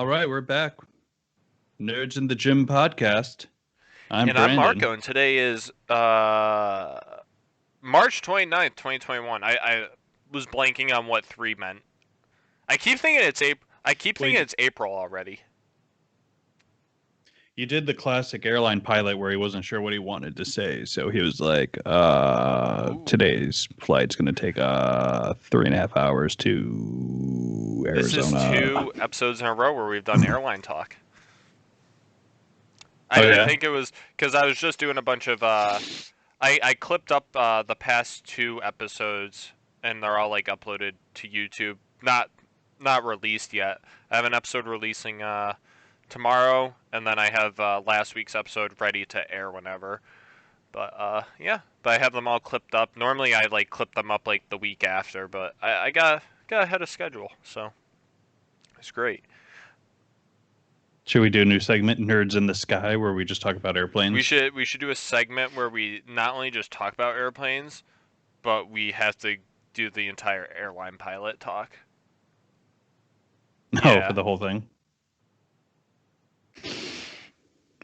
All right, we're back. Nerds in the Gym podcast. I'm And I'm Brandon. Marco, and today is March 29th, 2021. I was blanking on what 3 meant. I keep thinking it's April. I keep thinking Wait, it's April already. you did the classic airline pilot where he wasn't sure what he wanted to say, so he was like, Ooh. today's flight's going to take 3.5 hours to This is Arizona. 2 episodes in a row where we've done airline talk. Oh, I yeah? think it was because I was just doing a bunch of I clipped up the past 2 episodes, and they're all like uploaded to YouTube. Not released yet. I have an episode releasing tomorrow, and then I have last week's episode ready to air whenever. But yeah, but I have them all clipped up. Normally I like clip them up like the week after, but I got ahead of schedule, so it's great. Should we do a new segment, Nerds in the Sky, where we just talk about We airplanes? should we should do a segment where we not only just talk about airplanes, but we have to do the entire airline pilot talk. No, for Yeah. the whole thing.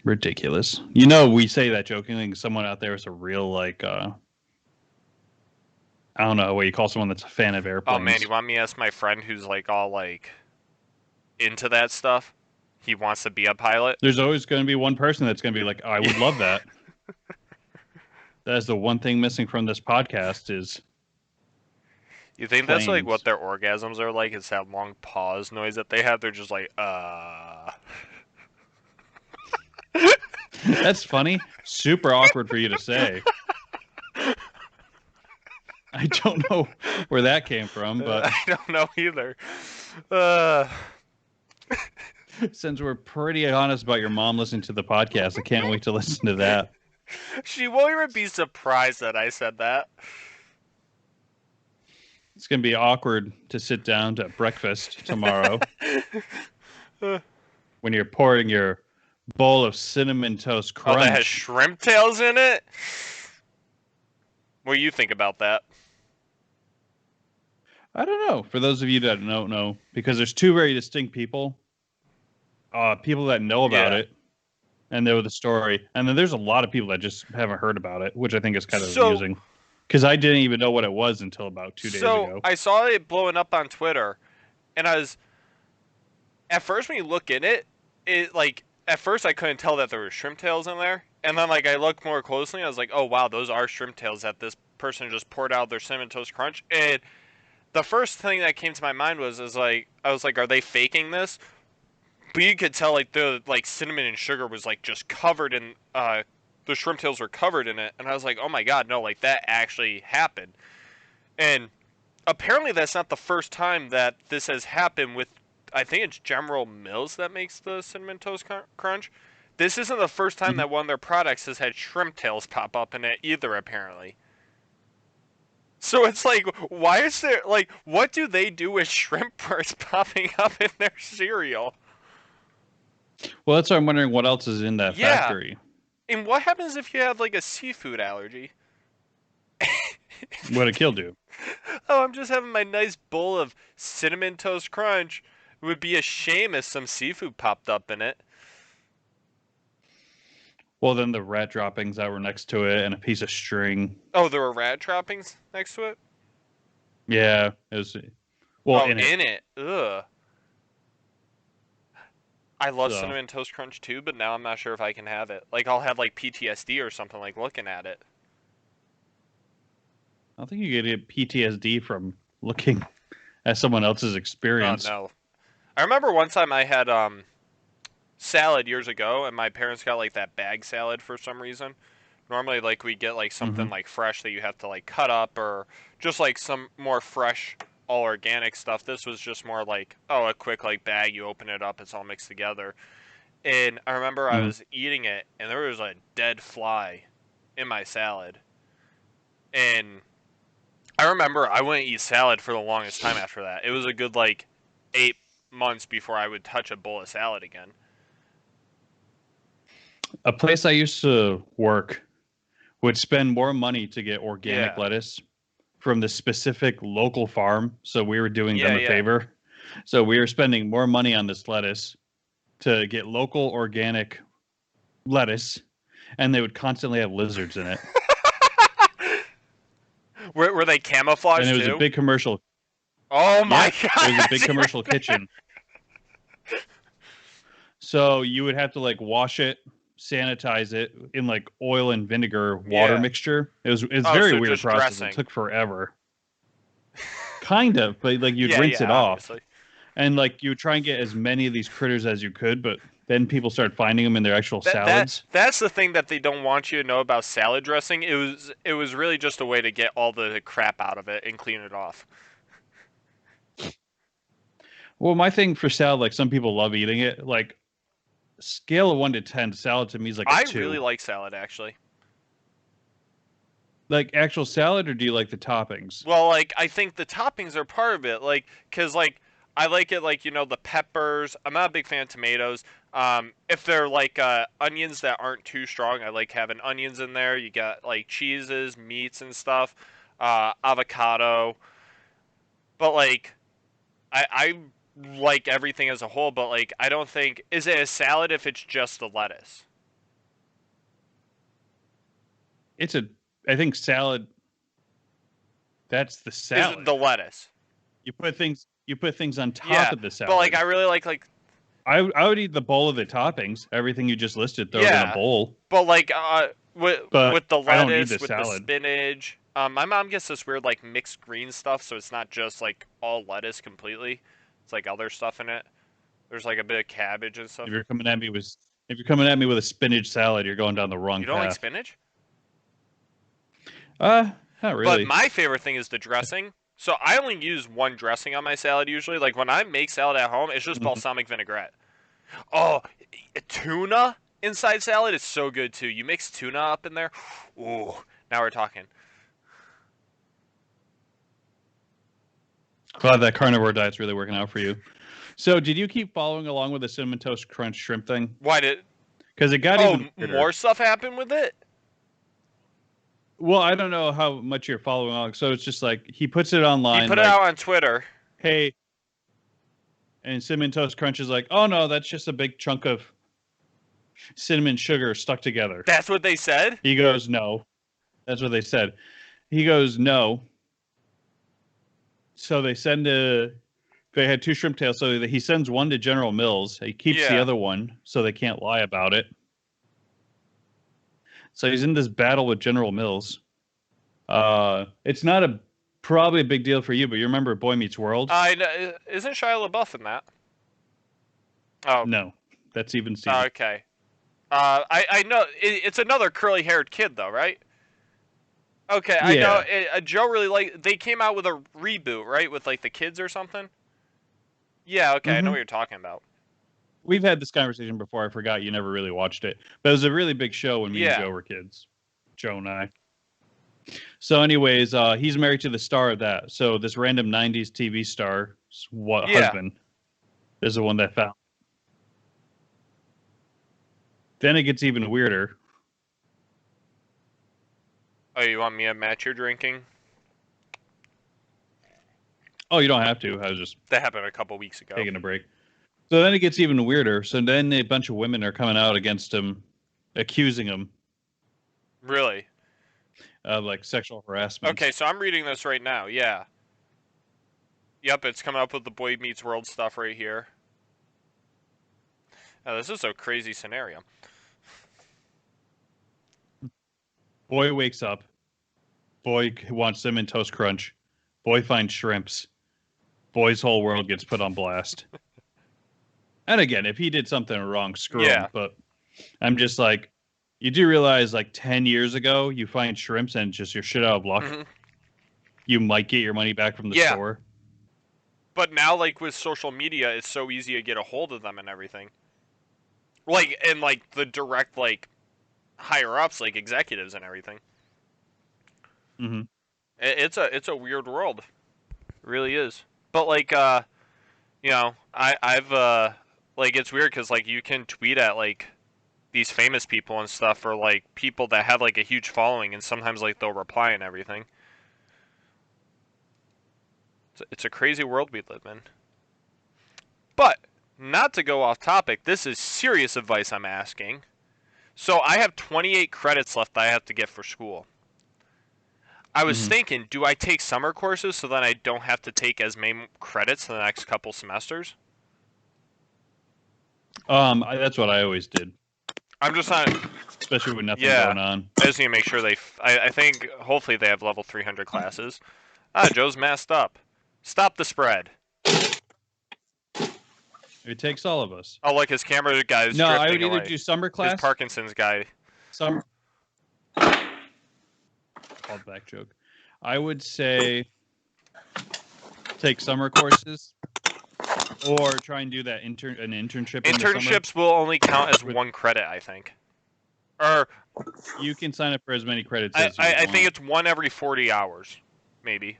Ridiculous. You know, we say that jokingly. Someone out there is a real, like, I don't know what you call someone that's a fan of Oh man, airplanes. you want me to ask my friend who's like all like into that stuff? He wants to be a pilot. There's always going to be one person that's going to be like, I would love that. That is the one thing missing from this podcast is You think that's like what planes. their orgasms are like? Is that long pause noise that they have? They're just like, That's funny. Super awkward for you to say. I don't know where that came from, but I don't know either. Uh, since we're pretty honest about your mom listening to the podcast, I can't wait to listen to that. she won't even be surprised that I said that. It's going to be awkward to sit down to breakfast tomorrow when you're pouring your bowl of cinnamon toast Oh, that has crunch. shrimp tails in it? What do you think about that? I don't know. For those of you that don't know, because there's two very distinct people. People that know about Yeah. it and know the story, and then there's a lot of people that just haven't heard about it, which I think is kind of So, amusing. Because I didn't even know what it was until about 2 days so ago. I saw it blowing up on Twitter, and I was at first when you look in it, like at first I couldn't tell that there were shrimp tails in there, and then like I looked more closely, I was like, oh wow, those are shrimp tails that this person just poured out their cinnamon toast crunch. And the first thing that came to my mind is like I was like, are they faking this? But you could tell like the like cinnamon and sugar was like just covered in the shrimp tails were covered in it, and I was like, oh my god, no, like that actually happened. And apparently that's not the first time that this has happened with. I think it's General Mills that makes the cinnamon toast crunch. This isn't the first time Mhm. that one of their products has had shrimp tails pop up in it either, apparently. So it's like, why is there like, what do they do with shrimp parts popping up in their cereal? Well, that's why I'm wondering what else is in that Yeah, factory. and what happens if you have like a seafood allergy? What it killed you? Oh, I'm just having my nice bowl of cinnamon toast crunch. It would be a shame if some seafood popped up in it. Well, then the rat droppings that were next to it and a piece of string. Oh, there were rat trappings next to it? Yeah, it was. Well, Oh, in it. in it. Ugh. I love So cinnamon toast crunch too, but now I'm not sure if I can have it. Like I'll have like PTSD or something like looking at it. I think you get PTSD from looking at someone else's Oh experience. no. I remember one time I had salad years ago, and my parents got like that bag salad for some reason. Normally like we get like Mm-hmm. something like fresh that you have to like cut up, or just like some more fresh all organic stuff. This was just more like, oh, a quick like bag, you open it up, it's all mixed together. And I remember I Mm-hmm. was eating it, and there was a dead fly in my salad. And I remember I wouldn't eat salad for the longest time after that. It was a good like 8 months before I would touch a bowl of salad again. A place I used to work would spend more money to get organic Yeah, lettuce from the specific local farm. So we were doing them yeah, a yeah. favor. So we were spending more money on this lettuce to get local organic lettuce, and they would constantly have lizards in it. Were they camouflaged And it was too? a big commercial. Oh my Yeah, god! it was a big commercial kitchen. So you would have to like wash it, sanitize it in like oil and vinegar water Yeah. mixture. It's Oh, very so weird just process. dressing. It took forever. Kind of, but like you'd Yeah, rinse it off. obviously. And like you would try and get as many of these critters as you could, but then people started finding them in their actual salads. That's the thing that they don't want you to know about salad dressing. It was really just a way to get all the crap out of it and clean it off. Well, my thing for salad, like some people love eating it. Like scale of 1 to 10, salad to me is like a I 2. really like salad actually. Like actual salad, or do you like the toppings? Well, like I think the toppings are part of it, like because like I like it like the peppers. I'm not a big fan of tomatoes. If they're like onions that aren't too strong, I like having onions in there. You got like cheeses, meats, and stuff, avocado. But like I like everything as a whole. But like I don't think is it a salad if it's just the lettuce? I think salad. That's the Is salad. it the lettuce? You put things on top Yeah, of the salad. but like I really like I would eat the bowl of the toppings. Everything you just listed, throw it in yeah. a bowl. But like But with the I don't need lettuce, the with the salad. spinach, my mom gets this weird like mixed green stuff, so it's not just like all lettuce completely. It's like other stuff in it. There's like a bit of cabbage and stuff. If you're coming at me with a spinach salad, you're going down the wrong You don't like path. spinach? Not really. But my favorite thing is the dressing. So I only use one dressing on my salad usually. Like when I make salad at home, it's just balsamic vinaigrette. Oh, tuna inside salad is so good too. You mix tuna up in there. Ooh, now we're talking. Glad that carnivore diet's really working out for you. So, did you keep following along with the cinnamon toast crunch shrimp thing? Why did? Because it got even weirder. More stuff happened with it. Well, I don't know how much you're following along. So it's just like he puts it online. He put like, it out on Twitter. Hey, and cinnamon toast crunch is like, oh no, that's just a big chunk of cinnamon sugar stuck together. That's what they said? He goes, no. That's what they said. He goes, no. So they had 2 shrimp tails. So he sends one to General Mills. He keeps the other one so they can't lie about it. So he's in this battle with General Mills. It's not probably a big deal for you, but you remember Boy Meets World? Isn't Shia LaBeouf in that? Oh. No. That's even seen. Okay. I know it's another curly-haired kid though, right? Okay, I know. Joe really they came out with a reboot, right, with like the kids or something. Yeah, okay, I know what you're talking about. We've had this conversation before. I forgot you never really watched it, but it was a really big show when me and Joe were kids. Joe and I. So, anyways, he's married to the star of that. So this random '90s TV star, husband, is the one that found. Then it gets even weirder. Oh, you want me to match your drinking? Oh, you don't have to. I was just... That happened a couple weeks ago. Taking a break. So then it gets even weirder. So then a bunch of women are coming out against him, accusing him. Really? Of like sexual harassment. Okay, so I'm reading this right now. Yeah. Yep, it's coming up with the Boy Meets World stuff right here. Now, this is a crazy scenario. Boy wakes up. Boy wants cinnamon toast crunch. Boy finds shrimps. Boy's whole world gets put on blast. And again, if he did something wrong, screw him. But I'm just like, you do realize like 10 years ago, you find shrimps and just your shit out of luck. You might get your money back from the store. But now, like with social media, it's so easy to get a hold of them and everything. Like, and like the direct like higher ups, like executives and everything. It's a weird world. It really is. But like you know, I've like it's weird because like you can tweet at like these famous people and stuff, or like people that have like a huge following, and sometimes like they'll reply and everything. It's a crazy world we live in. But not to go off topic, this is serious advice I'm asking. So I have 28 credits left that I have to get for school. I was thinking, do I take summer courses so that I don't have to take as many credits in the next couple semesters? That's what I always did. I'm just not... Especially with nothing going on. I just need to make sure I think, hopefully they have level 300 classes. Joe's messed up. Stop the spread. It takes all of us. Oh, like his camera guy's No, I would drifting either away. do summer class. His Parkinson's guy. Called back joke. I would say take summer courses or try and do that an internship. Internships will only count as 1 credit, I think. Or you can sign up for as many credits as you want. I think it's 1 every 40 hours, maybe.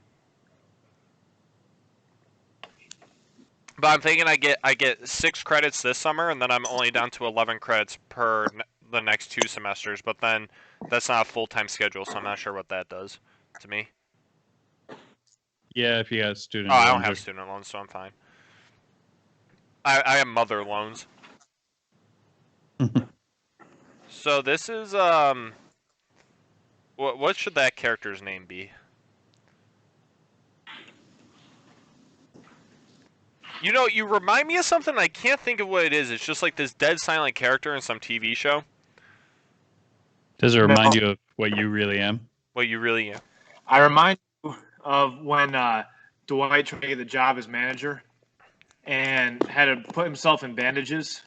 But I'm thinking I get 6 credits this summer, and then I'm only down to 11 credits per the next 2 semesters. But then that's not a full-time schedule, so I'm not sure what that does to me. Yeah, if you got student loans. loans. I don't have student loans, so I'm fine. I have mother loans. So this is what should that character's name be? You know, you remind me of something. I can't think of what it is. It's just like this dead silent character in some TV show. Does it remind you of what you really am? What you really am. I remind you of when Dwight tried to get the job as manager and had to put himself in bandages.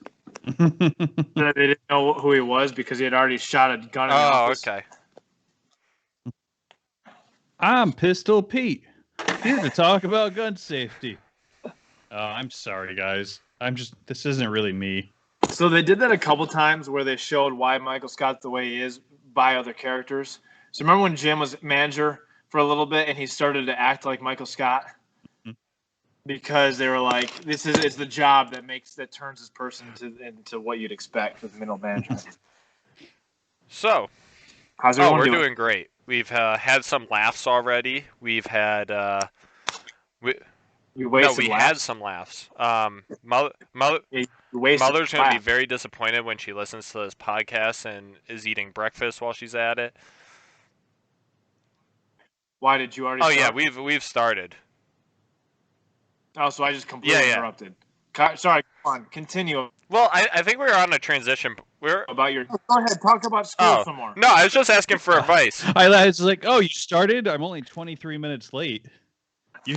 So that they didn't know who he was because he had already shot a gun in the office. Okay. I'm Pistol Pete, here to talk about gun safety. I'm sorry, guys. This isn't really me. So they did that a couple times where they showed why Michael Scott's the way he is by other characters. So remember when Jim was manager for a little bit and he started to act like Michael Scott? Because they were like, it's the job that turns this person into what you'd expect with middle management. So, how's everyone we're doing? doing great. We've had some laughs already. We've had we had some laughs. Mother's going to be very disappointed when she listens to this podcast and is eating breakfast while she's at it. Why did you already? Oh yeah, we've started. Oh, so I just completely interrupted. Sorry, come on, continue. Well, I think we're on a transition. Go ahead, talk about school some more. No, I was just asking for advice. I was like, oh, you started? I'm only 23 minutes late. You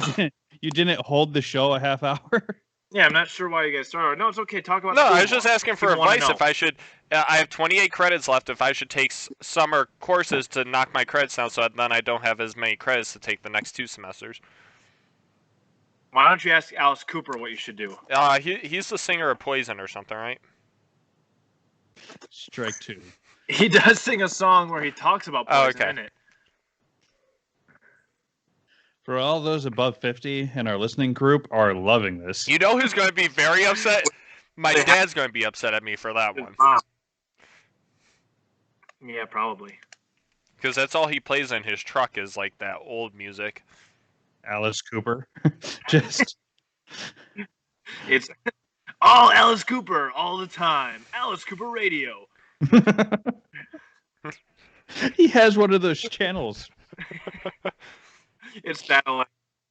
didn't hold the show a half hour? Yeah, I'm not sure why you guys started. No, it's okay. Talk about school. No, I was just asking for advice if I should... I have 28 credits left. If I should take summer courses to knock my credits down so then I don't have as many credits to take the next 2 semesters. Why don't you ask Alice Cooper what you should do? He's the singer of Poison or something, right? Strike 2. He does sing a song where he talks about Poison in it. For all those above 50 in our listening group are loving this. You know who's going to be very upset? My dad's going to be upset at me for that one. Yeah, probably. Because that's all he plays in his truck is like that old music. Alice Cooper. It's all Alice Cooper all the time. Alice Cooper Radio. He has one of those channels. It's satellite.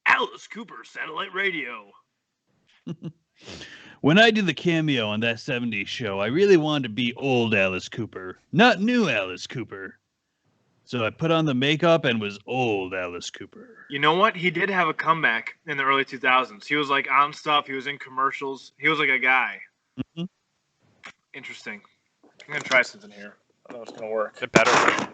Alice Cooper Satellite Radio. When I did the cameo on that 70s show, I really wanted to be old Alice Cooper, not new Alice Cooper. So I put on the makeup and was old Alice Cooper. You know what? He did have a comeback in the early 2000s. He was like on stuff. He was in commercials. He was like a guy. Mm-hmm. Interesting. I'm going to try something here. I don't know if it's going to work. It better.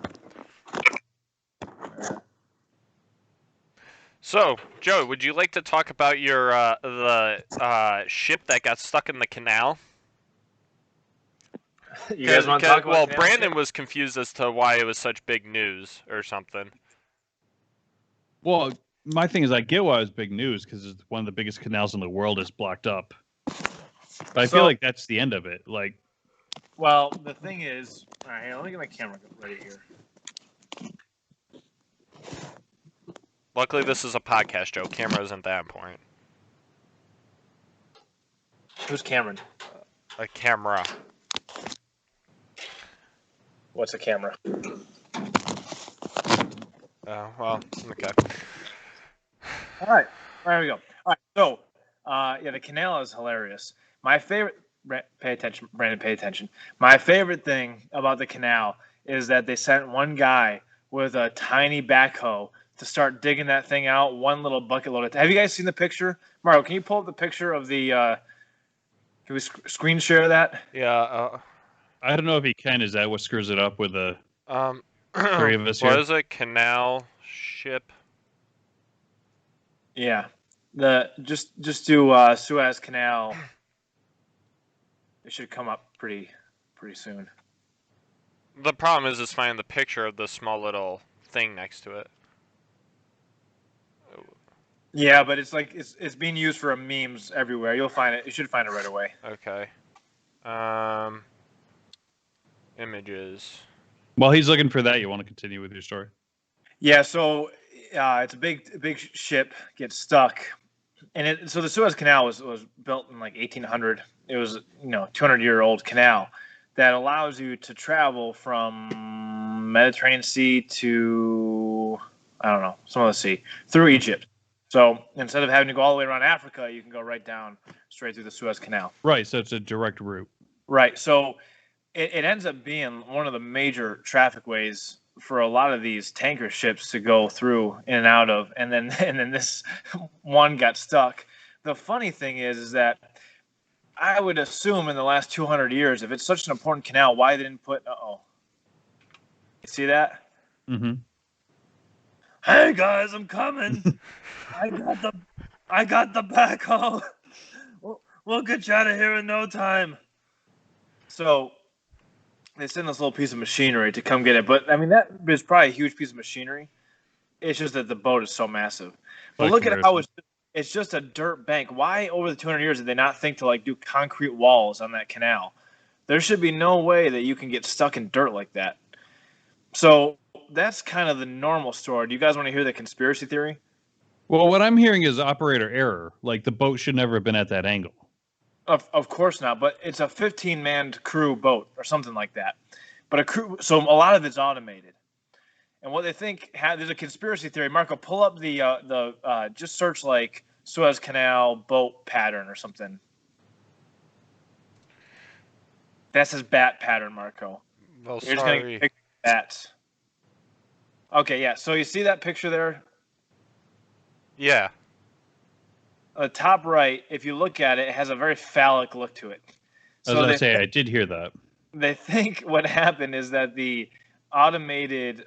So, Joe, would you like to talk about your the ship that got stuck in the canal? You guys want to talk about Well, Brandon was confused as to why it was such big news or something. Well, my thing is I get why it was big news because it's one of the biggest canals in the world is blocked up. But I feel like that's the end of it. Like, well, the thing is, all right, let me get my camera ready here. Luckily, this is a podcast, Joe. Camera isn't that important. Who's Cameron? A camera. What's a camera? Oh, well, okay. All right, there we go. All right, so yeah, the canal is hilarious. My favorite. Pay attention, Brandon. Pay attention. My favorite thing about the canal is that they sent one guy with a tiny backhoe to start digging that thing out. One little bucket load. Have you guys seen the picture? Mario, can you pull up the picture of the? Can we screen share that? Yeah. I don't know if he can. Is that what screws it up with the What three of us here? is a canal ship? Yeah, just do Suez Canal. It should come up pretty soon. The problem is just finding the picture of the small little thing next to it. Yeah, but it's like it's being used for memes everywhere. You'll find it. You should find it right away. Okay. Images. While he's looking for that, you want to continue with your story? Yeah, so it's a big ship gets stuck, and so the Suez Canal was built in like 1800. It was 200-year-old canal that allows you to travel from Mediterranean Sea to some other sea through Egypt. So instead of having to go all the way around Africa, you can go right down straight through the Suez Canal. Right, so it's a direct route. Right, so it ends up being one of the major traffic ways for a lot of these tanker ships to go through in and out of, and then this one got stuck. The funny thing is that I would assume in the last 200 years, if it's such an important canal, why they didn't put? You see that? Mm-hmm. Hey guys, I'm coming. I got the backhoe. We'll get you out of here in no time. So they send this little piece of machinery to come get it, but I mean that is probably a huge piece of machinery. It's just that the boat is so massive. But look at how it's just a dirt bank. Why over the 200 years did they not think to like do concrete walls on that canal? There should be no way that you can get stuck in dirt like that. So that's kind of the normal story. Do you guys want to hear the conspiracy theory? Well, what I'm hearing is operator error. Like the boat should never have been at that angle. Of course not, but it's a 15-man crew boat or something like that. But a crew, so a lot of it's automated. And what they think, there's a conspiracy theory. Marco, pull up the just search like Suez Canal boat pattern or something. That's his bat pattern, Marco. Well, You're just going to pick bats. Okay, yeah. So you see that picture there? Yeah. The top right, if you look at it, it has a very phallic look to it. I was going to say, I did hear that. They think what happened is that the automated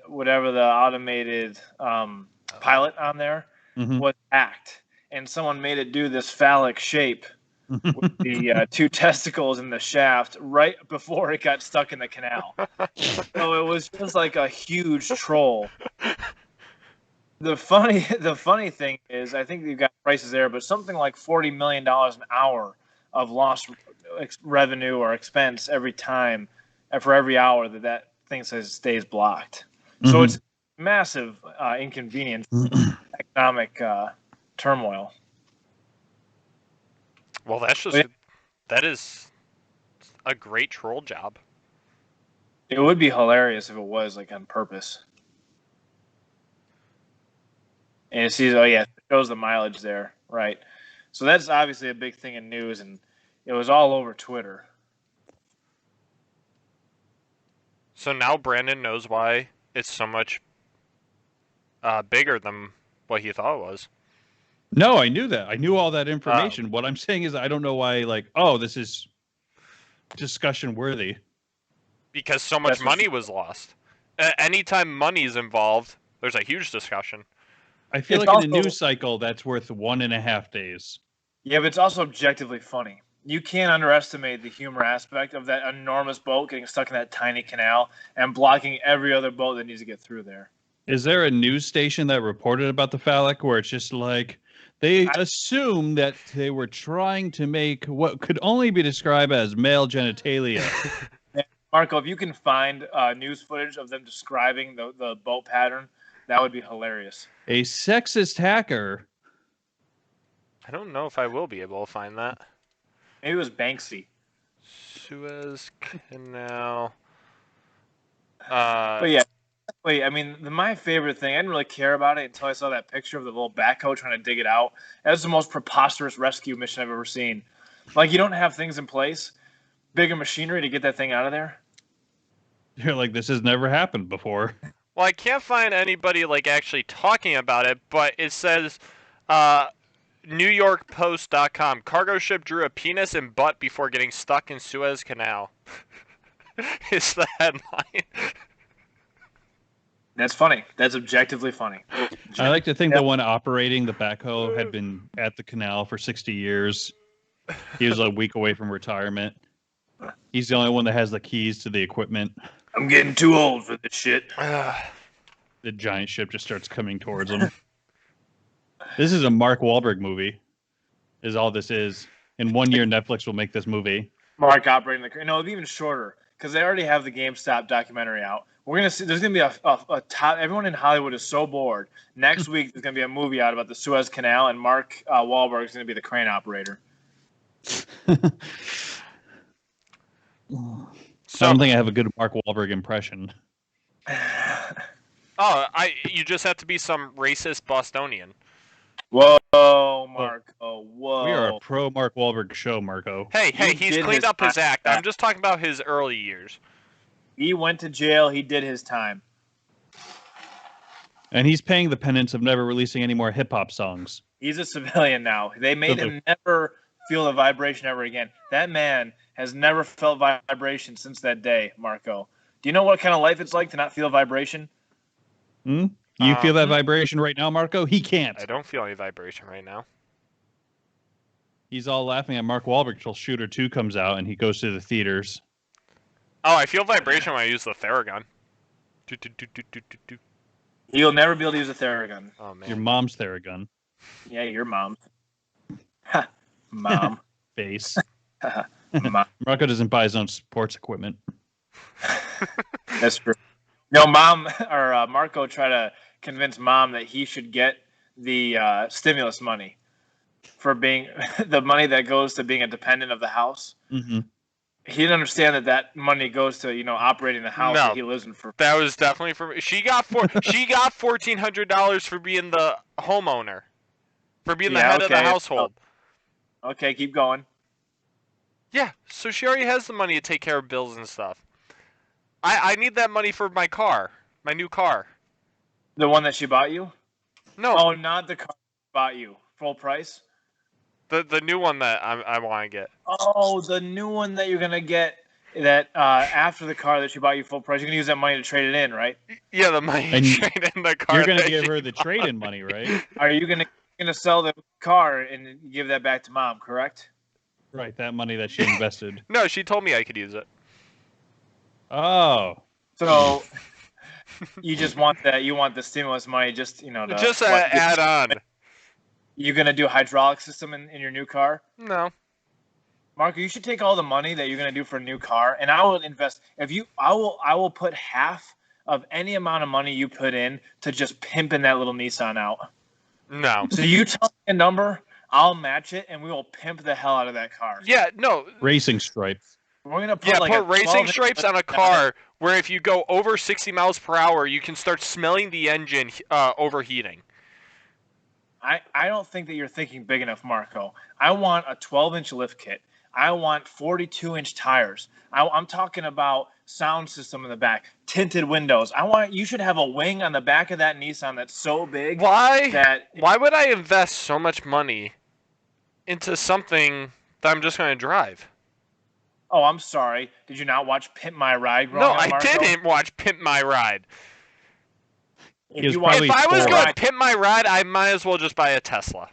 pilot on there was hacked, and someone made it do this phallic shape with the two testicles in the shaft right before it got stuck in the canal. So it was just like a huge troll. The funny thing is, I think you've got prices there, but something like $40 million an hour of lost revenue or expense every time, for every hour that thing stays blocked. So it's massive inconvenience, economic turmoil. Well, that is a great troll job. It would be hilarious if it was like on purpose. And it sees, it shows the mileage there, right? So that's obviously a big thing in news, and it was all over Twitter. So now Brandon knows why it's so much bigger than what he thought it was. No, I knew that. I knew all that information. What I'm saying is I don't know why, this is discussion worthy. Because so much money was lost. Anytime money's involved, there's a huge discussion. I feel like in a news cycle, that's worth 1.5 days. Yeah, but it's also objectively funny. You can't underestimate the humor aspect of that enormous boat getting stuck in that tiny canal and blocking every other boat that needs to get through there. Is there a news station that reported about the phallic where it's just like they assume that they were trying to make what could only be described as male genitalia? Marco, if you can find news footage of them describing the boat pattern, that would be hilarious. A sexist hacker. I don't know if I will be able to find that. Maybe it was Banksy. Suez Canal. But yeah, wait. I mean, my favorite thing. I didn't really care about it until I saw that picture of the little backhoe trying to dig it out. That was the most preposterous rescue mission I've ever seen. Like, you don't have things in place, bigger machinery to get that thing out of there. You're like, this has never happened before. Well, I can't find anybody like actually talking about it, but it says NewYorkPost.com. Cargo ship drew a penis and butt before getting stuck in Suez Canal. It's the headline. That's funny. That's objectively funny. I like to think the one operating the backhoe had been at the canal for 60 years. He was a week away from retirement. He's the only one that has the keys to the equipment. I'm getting too old for this shit. The giant ship just starts coming towards him. This is a Mark Wahlberg movie, is all this is. In 1 year, Netflix will make this movie. Mark operating the... No, it'll be even shorter, because they already have the GameStop documentary out. We're going to see... There's going to be a top... Everyone in Hollywood is so bored. Next week, there's going to be a movie out about the Suez Canal, and Mark Wahlberg is going to be the crane operator. I don't think I have a good Mark Wahlberg impression. You just have to be some racist Bostonian. Whoa, Marco. Whoa. We are a pro Mark Wahlberg show, Marco. Hey, he's cleaned up his act. I'm just talking about his early years. He went to jail. He did his time. And he's paying the penance of never releasing any more hip-hop songs. He's a civilian now. They made him never feel the vibration ever again. That man has never felt vibration since that day, Marco. Do you know what kind of life it's like to not feel vibration? You feel that vibration right now, Marco? He can't. I don't feel any vibration right now. He's all laughing at Mark Wahlberg till Shooter 2 comes out and he goes to the theaters. Oh, I feel vibration when I use the Theragun. You'll never be able to use a Theragun. Oh, man. Your mom's Theragun. Yeah, your mom. Mom. Face. Mom. Marco doesn't buy his own sports equipment. That's true. No, Mom or Marco tried to convince Mom that he should get the stimulus money for being the money that goes to being a dependent of the house. Mm-hmm. He didn't understand that money goes to operating the house that he lives in. For that was definitely for me. She got $1,400 for being the homeowner, for being the head of the household. Okay, keep going. Yeah, so she already has the money to take care of bills and stuff. I need that money for my car, my new car. The one that she bought you? No. Oh, not the car she bought you. Full price? The new one that I want to get. Oh, the new one that you're going to get that after the car that she bought you full price. You're going to use that money to trade it in, right? Yeah, the money to trade in the car. You're going to give her the trade-in money, right? Are you going to sell the car and give that back to Mom, correct? Right, that money that she invested. No, she told me I could use it. Oh. So you just want that? You want the stimulus money just just add on. You gonna do a hydraulic system in your new car? No. Marco, you should take all the money that you're gonna do for a new car, and I will invest. I will put half of any amount of money you put in to just pimping that little Nissan out. No. So you tell me a number, I'll match it, and we will pimp the hell out of that car. Yeah, no. Racing stripes. We're gonna put put racing stripes on a car where if you go over 60 miles per hour, you can start smelling the engine overheating. I don't think that you're thinking big enough, Marco. I want a 12-inch lift kit. I want 42-inch tires. I'm talking about sound system in the back, tinted windows. You should have a wing on the back of that Nissan that's so big. Why would I invest so much money into something that I'm just going to drive? Oh, I'm sorry. Did you not watch Pimp My Ride growing up, Marco? I didn't watch Pimp My Ride. If I was going to pimp my ride, I might as well just buy a Tesla.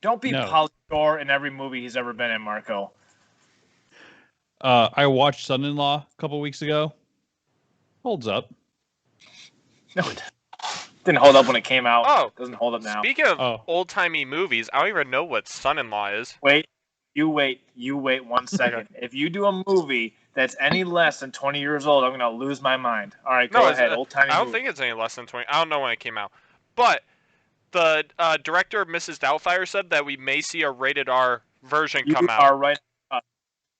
Don't be Pauly Shore in every movie he's ever been in, Marco. I watched Son-in-Law a couple weeks ago. Holds up. No, it didn't hold up when it came out. Oh. It doesn't hold up now. Speaking of old-timey movies, I don't even know what Son-in-Law is. Wait. You wait 1 second. If you do a movie that's any less than 20 years old, I'm going to lose my mind. All right, go ahead. Old-timey I don't think it's any less than 20. I don't know when it came out. But the director of Mrs. Doubtfire said that we may see a rated R version You come out? are right.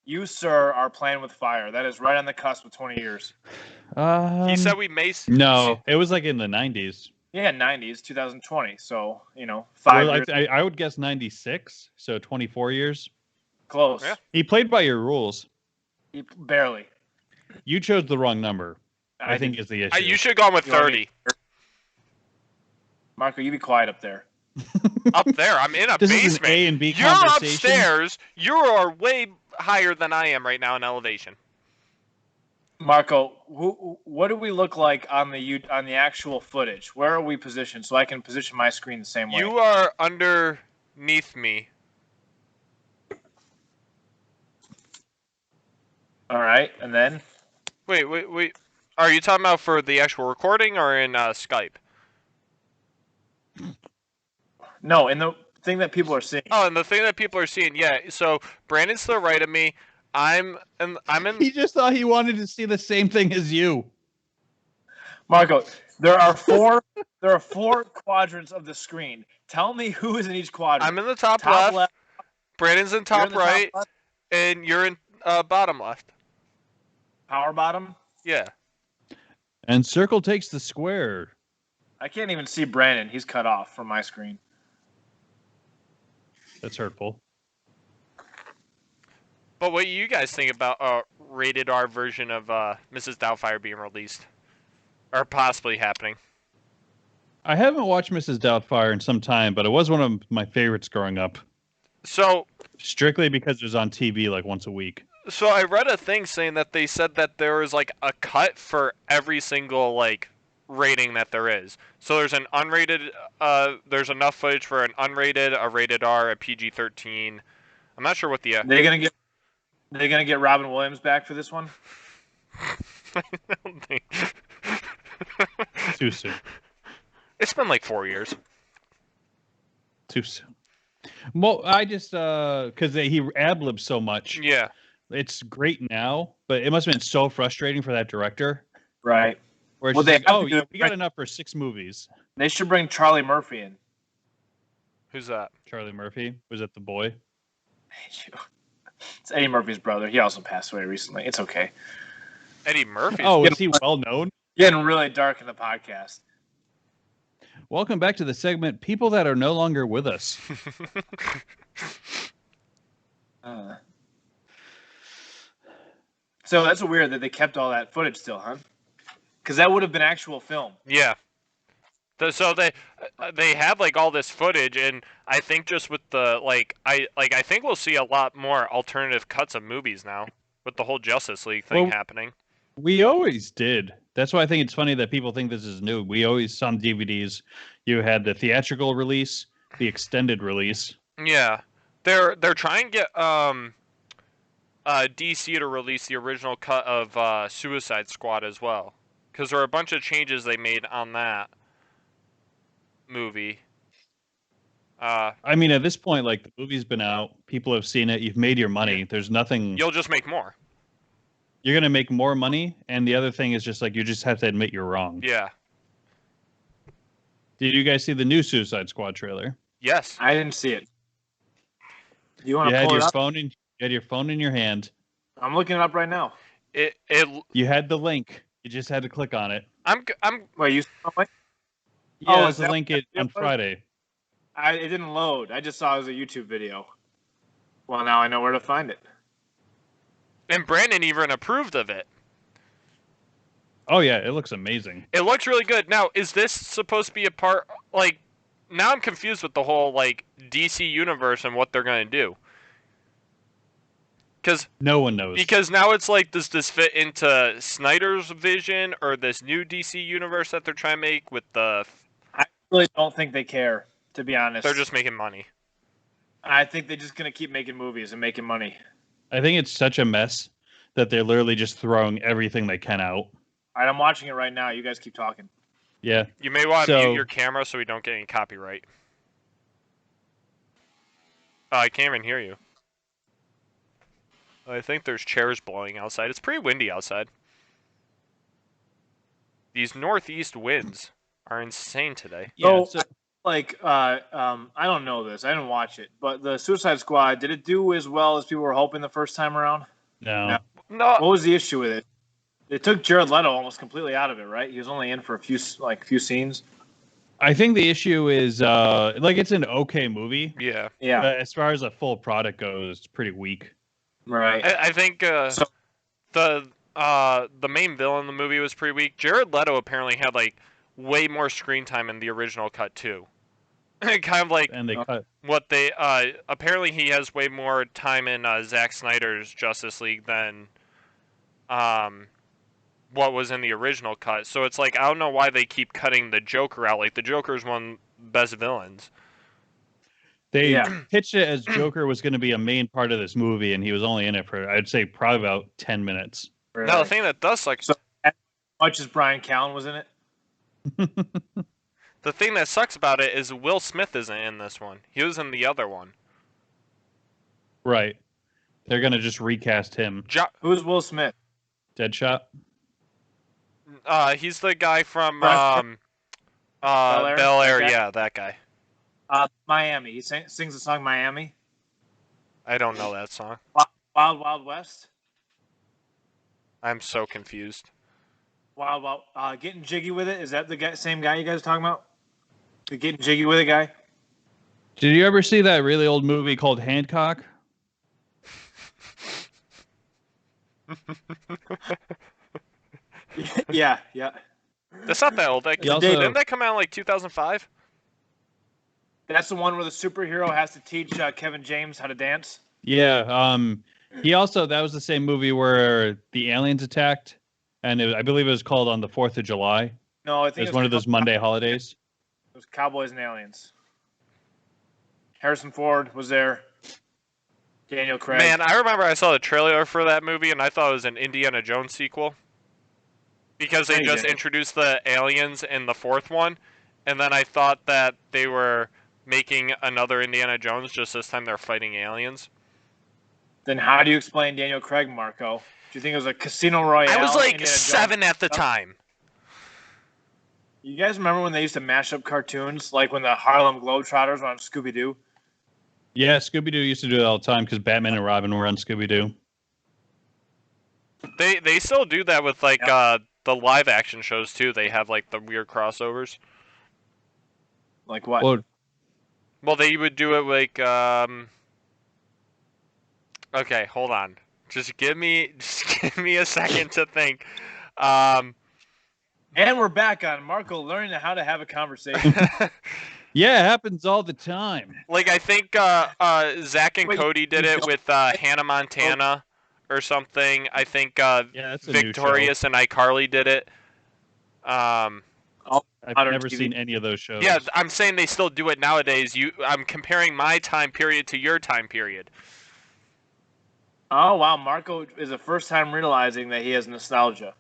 You, sir, are playing with fire. That is right on the cusp of 20 years. He said we may. No, it was like in the 90s. Yeah, 90s, 2020. So, 5 Well, years. I would guess 96, so 24 years. Close. Yeah. He played by your rules. Barely. You chose the wrong number, I think did. is the issue. You should have gone with You want 30. Marco, you be quiet up there. Up there, I'm in a This is basement. an A and B You're conversation. upstairs. You are way higher than I am right now in elevation. Marco, what do we look like on the actual footage? Where are we positioned so I can position my screen the same way? You are underneath me. All right, and then? Wait. Are you talking about for the actual recording or in Skype? No, in the thing that people are seeing. Oh, and the thing that people are seeing, yeah. So Brandon's to the right of me. I'm in. He just thought he wanted to see the same thing as you. Marco, there are four quadrants of the screen. Tell me who is in each quadrant. I'm in the top left. Brandon's in top right, and you're in bottom left. Power bottom? Yeah. And circle takes the square. I can't even see Brandon. He's cut off from my screen. That's hurtful. But what do you guys think about a rated R version of Mrs. Doubtfire being released? Or possibly happening? I haven't watched Mrs. Doubtfire in some time, but it was one of my favorites growing up. So Strictly because it was on TV like once a week. So I read a thing saying that they said that there was like a cut for every single like rating that there is. So there's an unrated, there's enough footage for an unrated, a rated R, a PG-13. I'm not sure what the. They're gonna get Robin Williams back for this one. I don't think. Too soon. It's been like 4 years. Too soon. Well, I just because he ad-libs so much. Yeah. It's great now, but it must have been so frustrating for that director. Right. Where it's Well, just they like, have to do we got enough for 6 movies. They should bring Charlie Murphy in. Who's that? Charlie Murphy? Was it the boy? It's Eddie Murphy's brother. He also passed away recently. It's okay. Eddie Murphy. Oh, is he well known? Getting really dark in the podcast. Welcome back to the segment People That Are No Longer With Us. So that's weird that they kept all that footage still, huh? Because that would have been actual film. Yeah. So they have like all this footage, and I think just with the I think we'll see a lot more alternative cuts of movies now with the whole Justice League thing happening. We always did. That's why I think it's funny that people think this is new. We always on DVDs, you had the theatrical release, the extended release. Yeah, they're trying to get DC to release the original cut of Suicide Squad as well, because there are a bunch of changes they made on that movie. I mean, at this point, like the movie's been out, people have seen it, you've made your money. There's nothing. You'll just make more. You're gonna make more money, and the other thing is just like you just have to admit you're wrong. Yeah. Did you guys see the new Suicide Squad trailer? Yes. I didn't see it. You want You to had pull your it up? phone in. You had your phone in your hand. I'm looking it up right now. You had the link. You just had to click on it. Wait, you? Yeah, Oh, it is was a that link what on it was? Friday. It didn't load. I just saw it was a YouTube video. Well, now I know where to find it. And Brandon even approved of it. Oh yeah, it looks amazing. It looks really good. Now, is this supposed to be a part like? Now I'm confused with the whole like DC universe and what they're gonna do. Because no one knows. Because now it's like, does this fit into Snyder's vision or this new DC universe that they're trying to make with the? I really don't think they care, to be honest. They're just making money. I think they're just gonna keep making movies and making money. I think it's such a mess that they're literally just throwing everything they can out. All right, I'm watching it right now. You guys keep talking. Yeah. You may want to mute your camera so we don't get any copyright. Oh, I can't even hear you. I think there's chairs blowing outside. It's pretty windy outside. These northeast winds are insane today. Yeah. So, like I don't know this. I didn't watch it, but the Suicide Squad, did it do as well as people were hoping the first time around? No. No, What was the issue with it? They took Jared Leto almost completely out of it, right? He was only in for a few scenes. I think the issue is like it's an okay movie. yeah. Yeah, But as far as a full product goes, it's pretty weak. right. I think So- the main villain in the movie was pretty weak. Jared Leto apparently had like way more screen time in the original cut too. Kind of like And they cut. what they apparently he has way more time in Zack Snyder's Justice League than what was in the original cut. So it's like I don't know why they keep cutting the Joker out. Like the Joker's one of the best villains. They Yeah. pitched it as Joker was going to be a main part of this movie, and he was only in it for, I'd say, probably about 10 minutes. Really. Now the thing that does suck, So- as much as Brian Callen was in it. the thing that sucks about it is Will Smith isn't in this one. He was in the other one. Right. They're going to just recast him. Who's Will Smith? Deadshot? He's the guy from Bel Air? Bel Air. Okay. Yeah, that guy. Miami. He sings the song Miami. I don't know that song. Wild Wild West. I'm so confused. Wild Wild. Getting Jiggy with It. Is that the same guy you guys are talking about? The Getting Jiggy with It guy? Did you ever see that really old movie called Hancock? Yeah. That's not that old. He also- Didn't that come out in like 2005? That's the one where the superhero has to teach Kevin James how to dance. Yeah. He also, that was the same movie where the aliens attacked, and I believe it was called On the 4th of July. No, I think It was one of those Monday holidays. It was Cowboys and Aliens. Harrison Ford was there. Daniel Craig. Man, I remember I saw the trailer for that movie and I thought it was an Indiana Jones sequel. Because they just Crazy. introduced the aliens in the fourth one, and then I thought that they were making another Indiana Jones, just this time they're fighting aliens. Then how do you explain Daniel Craig, Marco? Do you think it was a Casino Royale? I was like Indiana 7 Jones? at the time. You guys remember when they used to mash up cartoons, like when the Harlem Globetrotters were on Scooby-Doo? Yeah, Scooby-Doo used to do it all the time because Batman and Robin were on Scooby-Doo. They still do that with like the live action shows too. They have like the weird crossovers. Like what? Well, they would do it like okay, hold on. Just give me a second to think. And we're back on Marco learning how to have a conversation. Yeah, it happens all the time. Like I think Zach and Wait, Cody did it with Hannah Montana or something. I think Yeah, that's a new show. Victorious and iCarly did it. I've Modern never TV. seen any of those shows. Yeah, I'm saying they still do it nowadays. I'm comparing my time period to your time period. Oh, wow. Marco is the first time realizing that he has nostalgia.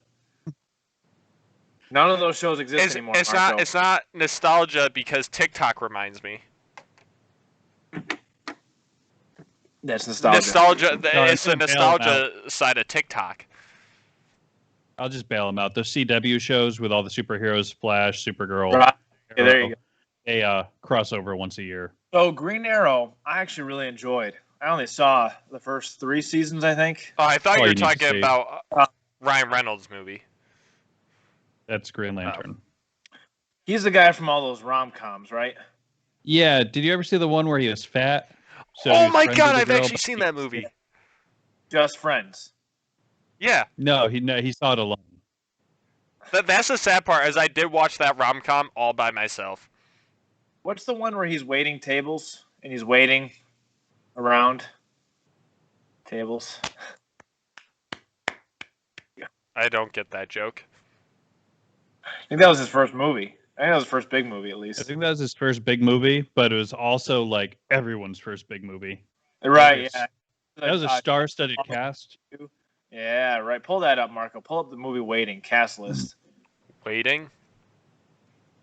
None of those shows exist anymore, Marco. It's not nostalgia because TikTok reminds me. That's nostalgia. Nostalgia. No, It's the it's a nostalgia side of TikTok. I'll just bail them out. Those CW shows with all the superheroes, Flash, Supergirl. Right. Yeah, there you go. They crossover once a year. So Green Arrow, I actually really enjoyed. I only saw the first 3 seasons, I think. Oh, I thought All you were you need to talking see. about Ryan Reynolds' movie. That's Green Lantern. He's the guy from all those rom-coms, right? Yeah. Did you ever see the one where he was fat? So he Oh was my friends god, with a I've girl, actually but seen he- that movie. Just Friends. Yeah, No, he saw it alone. that's the sad part. Is I did watch that rom com all by myself. What's the one where he's waiting tables and he's waiting around tables? I don't get that joke. I think that was his first movie. I think that was his first big movie, at I least. think that was his first big movie, but it was also like everyone's first big movie. Right, was- yeah. That was a star-studded cast. Yeah, right. Pull that up, Marco. Pull up the movie Waiting, cast list. Waiting.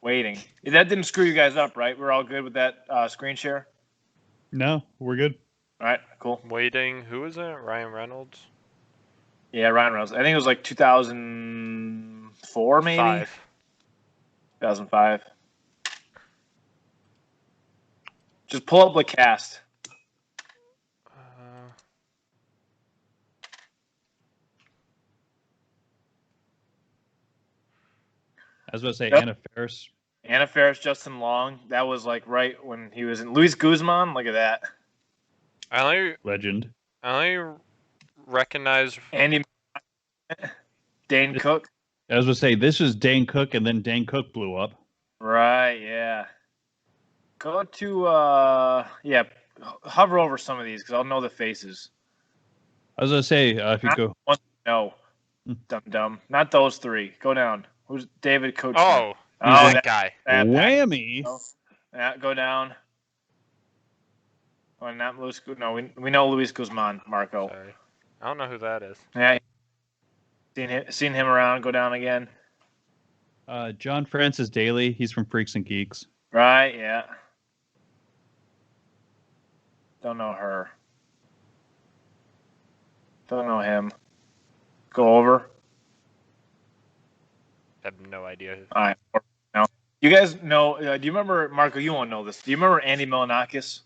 Waiting. That didn't screw you guys up, right? We're all good with that screen share? No, we're good. All right, cool. Waiting. Who is it? Ryan Reynolds? Yeah, Ryan Reynolds. I think it was like 2004, maybe? 5. 2005. Just pull up the cast. I was about to say Yep. Anna Faris. Anna Faris, Justin Long. That was like right when he was in Luis Guzman. Look at that. Legend. I only recognize Andy Dane Cook. I was going to say, this is Dane Cook, and then Dane Cook blew up. Right, yeah. Go to, hover over some of these because I'll know the faces. I was going to say, if you go... No. Dumb. Not those three. Go down. Who's David Coach? Oh, that guy. Whammy. Yeah, go down. Oh, not Luis. No, we know Luis Guzman, Marco. Sorry. I don't know who that is. Yeah. Seen him around. Go down again. John Francis Daly. He's from Freaks and Geeks. Right, yeah. Don't know her. Don't know him. Go over. I have no idea. All right. Now, you guys know, do you remember, Marco, you won't know this. Do you remember Andy Milonakis?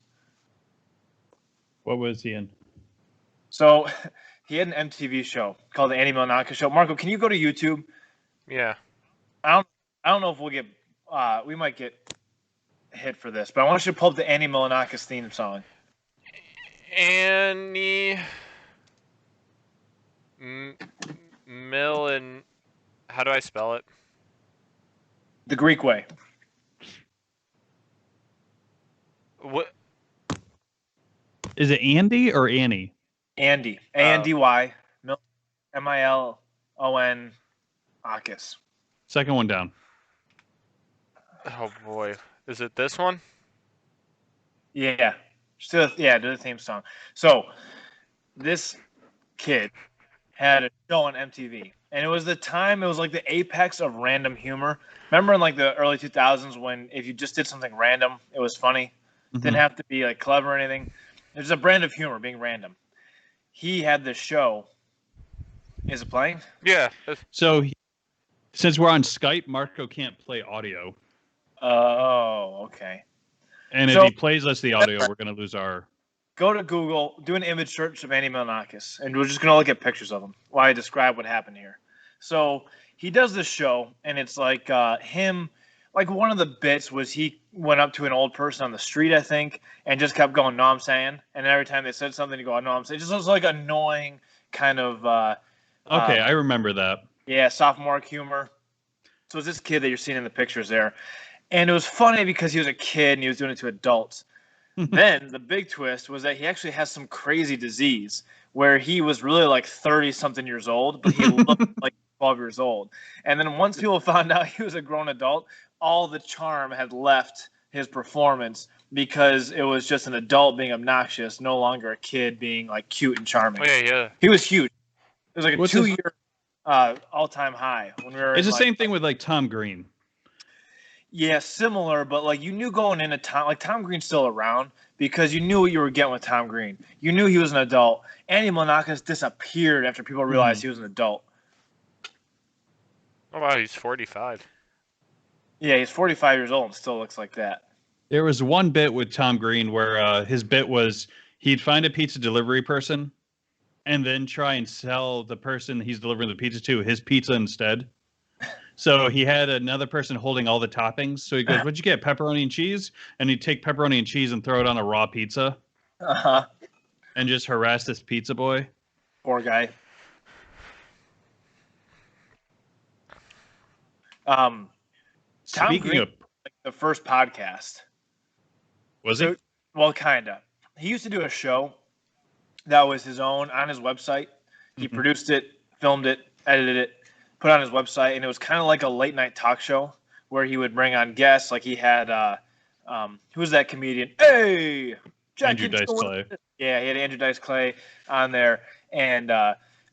What was he in? So he had an MTV show called the Andy Milonakis Show. Marco, can you go to YouTube? Yeah. I don't know if we'll get, we might get hit for this, but I want you to pull up the Andy Milonakis theme song. Annie Millen. How do I spell it? The Greek way. What? Is it Andy or Annie? Andy. A-N-D-Y. M-I-L-O-N. Akis. Second one down. Oh boy. Is it this one? Yeah. Do the theme song. So this kid had a show on MTV. And it was the time, it was like the apex of random humor. Remember in like the early 2000s when if you just did something random, it was funny? Mm-hmm. Didn't have to be like clever or anything. There's a brand of humor being random. He had this show. Is it playing? Yeah. So, since we're on Skype, Marco can't play audio. Oh, okay. And if he plays us the audio, we're going to lose our... Go to Google, do an image search of Andy Milonakis, and we're just going to look at pictures of him while I describe what happened here. So he does this show, and it's like him, like one of the bits was he went up to an old person on the street, I think, and just kept going, "No, I'm saying," and every time they said something, he go, "No, I'm saying." It just was like annoying kind of. Okay, I remember that. Yeah, sophomoric humor. So it's this kid that you're seeing in the pictures there, and it was funny because he was a kid and he was doing it to adults. Then the big twist was that he actually has some crazy disease where he was really like 30-something years old, but he looked like 12 years old. And then once people found out he was a grown adult, all the charm had left his performance because it was just an adult being obnoxious, no longer a kid being like cute and charming. Oh, yeah. He was huge. It was like a 2-year all-time high when we were. It's the same thing with like Tom Green. Yeah, similar, but like you knew going into Tom Green's still around because you knew what you were getting with Tom Green. You knew he was an adult. Andy Milonakis disappeared after people realized he was an adult. Oh wow, he's 45. Yeah, he's 45 years old and still looks like that. There was one bit with Tom Green where his bit was he'd find a pizza delivery person and then try and sell the person he's delivering the pizza to his pizza instead. So he had another person holding all the toppings. So he goes, "What'd you get, pepperoni and cheese?" And he'd take pepperoni and cheese and throw it on a raw pizza. Uh-huh. And just harass this pizza boy. Poor guy. Tom Green, of like the first podcast. Was it? Well, kind of. He used to do a show that was his own on his website. He produced it, filmed it, edited it, put it on his website, and it was kind of like a late night talk show where he would bring on guests. Like he had, who's that comedian? Hey, Andrew Dice Clay. Yeah, he had Andrew Dice Clay on there, and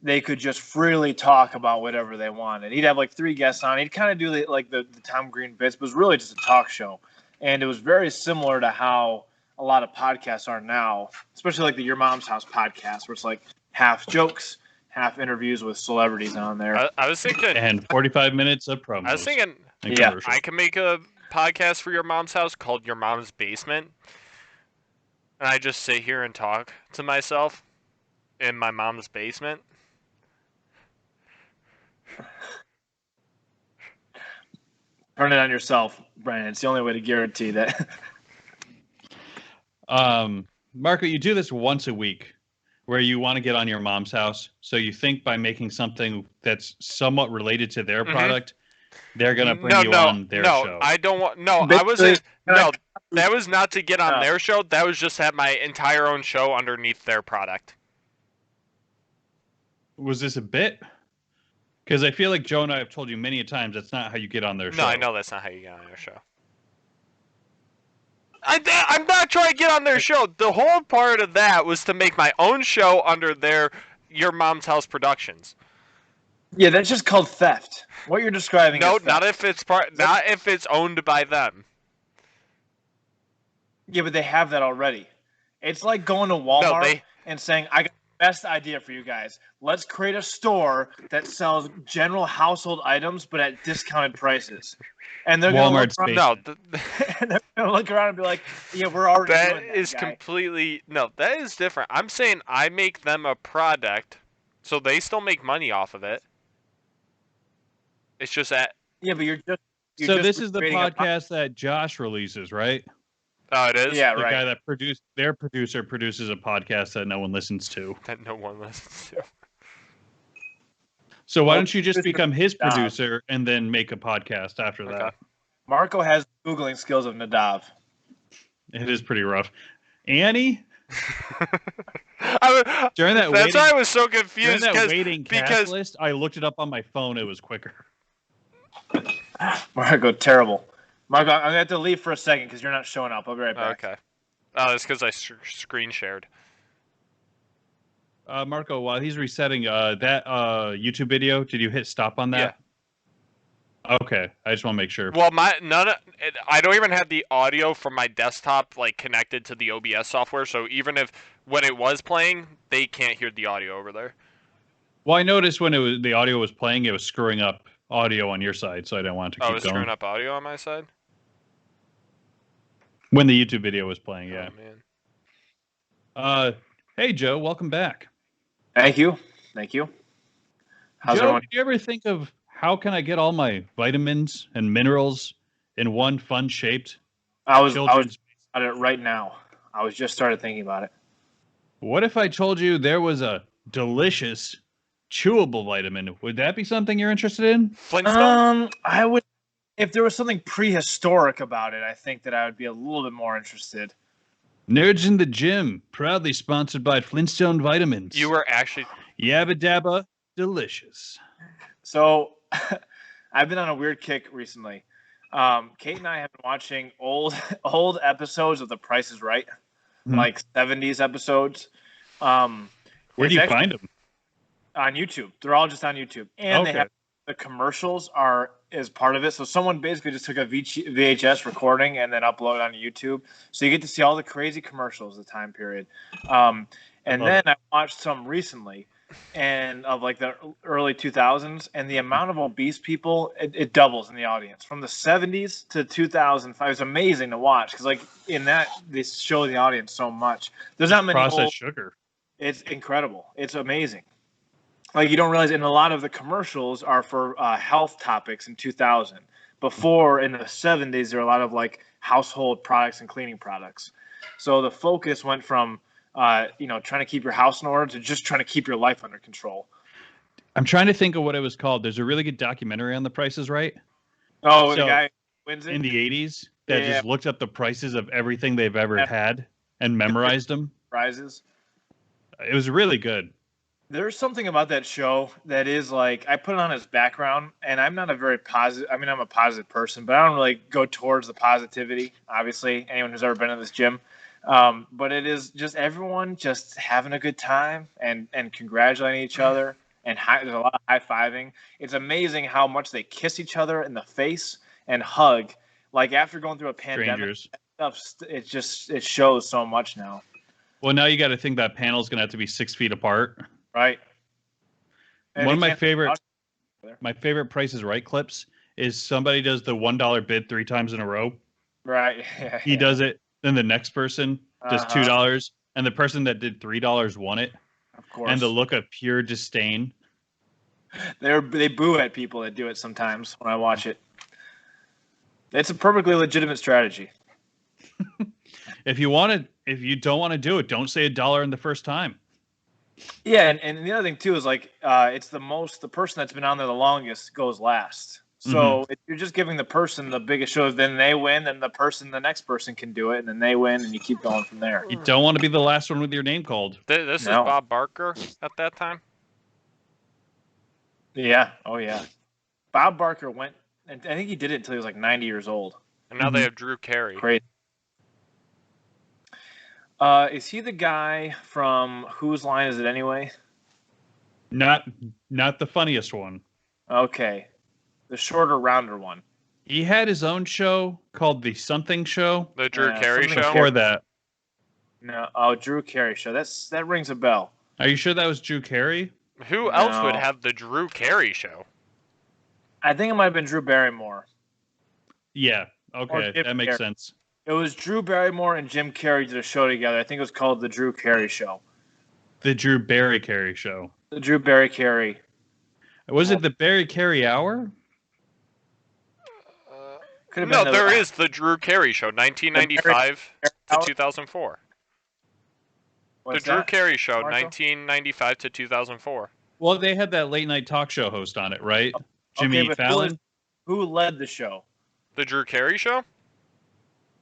they could just freely talk about whatever they wanted. He'd have like 3 guests on. He'd kind of do the Tom Green bits, but it was really just a talk show. And it was very similar to how a lot of podcasts are now, especially like the Your Mom's House podcast, where it's like half jokes, half interviews with celebrities on there. I was thinking, and 45 minutes of promos. I was thinking, yeah, I can make a podcast for Your Mom's House called Your Mom's Basement, and I just sit here and talk to myself in my mom's basement. Turn it on yourself, Brandon. It's the only way to guarantee that. Marco, you do this once a week where you want to get on your mom's house. So you think by making something that's somewhat related to their product, they're going to bring you on their show. No, I don't want. No, I wasn't. No, that was not to get on their show. That was just to have my entire own show underneath their product. Was this a bit? Because I feel like Joe and I have told you many times that's not how you get on their show. No, I know that's not how you get on their show. I'm not trying to get on their show. The whole part of that was to make my own show under Your Mom's House Productions. Yeah, that's just called theft. What you're describing. No, is not if it's not if it's owned by them. Yeah, but they have that already. It's like going to Walmart and saying, "I got the best idea for you guys. Let's create a store that sells general household items, but at discounted prices." And they're going to look around and be like, "Yeah, we're already doing that." That is completely that is different. I'm saying I make them a product, so they still make money off of it. It's just that. Yeah, but you're so this is the podcast that Josh releases, right? Oh, it is? Yeah, the right. Guy that their producer produces a podcast that no one listens to. That no one listens to. So why don't you just become his producer and then make a podcast after that? Marco has Googling skills of Nadav. It is pretty rough. Annie? During that that's why I was so confused. During that waiting cast list, I looked it up on my phone. It was quicker. Marco, terrible. Marco, I'm going to have to leave for a second because you're not showing up. I'll be right back. Okay. Oh, it's because I screen shared. Marco, while he's resetting that YouTube video, did you hit stop on that? Yeah. Okay, I just want to make sure. Well, I don't even have the audio from my desktop connected to the OBS software, so even if when it was playing, they can't hear the audio over there. Well, I noticed when the audio was playing, it was screwing up audio on your side, so I didn't want it to keep going. Oh, it was screwing up audio on my side? When the YouTube video was playing, yeah. Oh, man. Hey, Joe, welcome back. Thank you. How's Joe, everyone? did you ever think of how can I get all my vitamins and minerals in one fun-shaped? I was about it right now. I was just started thinking about it. What if I told you there was a delicious, chewable vitamin? Would that be something you're interested in? Flintstone? I would. If there was something prehistoric about it, I think that I would be a little bit more interested. Nerds in the Gym, proudly sponsored by Flintstone Vitamins. You were actually... Yabba dabba, delicious. So, I've been on a weird kick recently. Kate and I have been watching old episodes of The Price is Right, like 70s episodes. Where do you find them? On YouTube. They're all just on YouTube. And they have the commercials is part of it. So someone basically just took a VHS recording and then uploaded it on YouTube. So you get to see all the crazy commercials of the time period. And then I watched some recently and of the early 2000s, and the amount of obese people, it doubles in the audience. From the 70s to 2005, it was amazing to watch because in that, they show the audience so much. There's not many processed sugar. It's incredible. It's amazing. You don't realize, and a lot of the commercials are for health topics in 2000. Before, in the 70s, there were a lot of household products and cleaning products. So the focus went from, trying to keep your house in order to just trying to keep your life under control. I'm trying to think of what it was called. There's a really good documentary on The Price is Right. Oh, the guy wins it? In the 80s that just looked up the prices of everything they've ever had and memorized them. Prizes. It was really good. There's something about that show that is I put it on as background, and I'm not a very positive. I mean, I'm a positive person, but I don't really go towards the positivity. Obviously, anyone who's ever been in this gym, but it is just everyone just having a good time and congratulating each other, and there's a lot of high-fiving. It's amazing how much they kiss each other in the face and hug. After going through a pandemic, it shows so much now. Well, now you got to think that panel's going to have to be 6 feet apart. Right. And one of my favorite Price is Right clips is somebody does the $1 bid 3 times in a row. Right. He does it, then the next person Just $2, and the person that did $3 won it. Of course. And the look of pure disdain. They boo at people that do it sometimes when I watch it. It's a perfectly legitimate strategy. If you don't want to do it, don't say $1 in the first time. Yeah, and the other thing too is like it's the person that's been on there the longest goes last. So if you're just giving the person the biggest shows, then they win, then the next person can do it, and then they win, and you keep going from there. You don't want to be the last one with your name called. This is Bob Barker at that time? Yeah. Oh, yeah. Bob Barker went, and I think he did it until he was like 90 years old. And now they have Drew Carey. Great. Is he the guy from Whose Line Is It Anyway? Not the funniest one. Okay. The shorter, rounder one. He had his own show called The Something Show. The Drew Carey Show? Before that. No, Drew Carey Show. That rings a bell. Are you sure that was Drew Carey? Who else would have the Drew Carey Show? I think it might have been Drew Barrymore. Yeah. Okay, that makes sense. It was Drew Barrymore and Jim Carrey did a show together. I think it was called The Drew Carey Show. The Drew Barry Carey Show. The Drew Barry Carey. Was it the Barry Carey Hour? No, there is the Drew Carey Show, 1995 to 2004. The Drew Carey Show, 1995 to 2004. Well, they had that late night talk show host on it, right? Jimmy Fallon. Who led the show? The Drew Carey Show?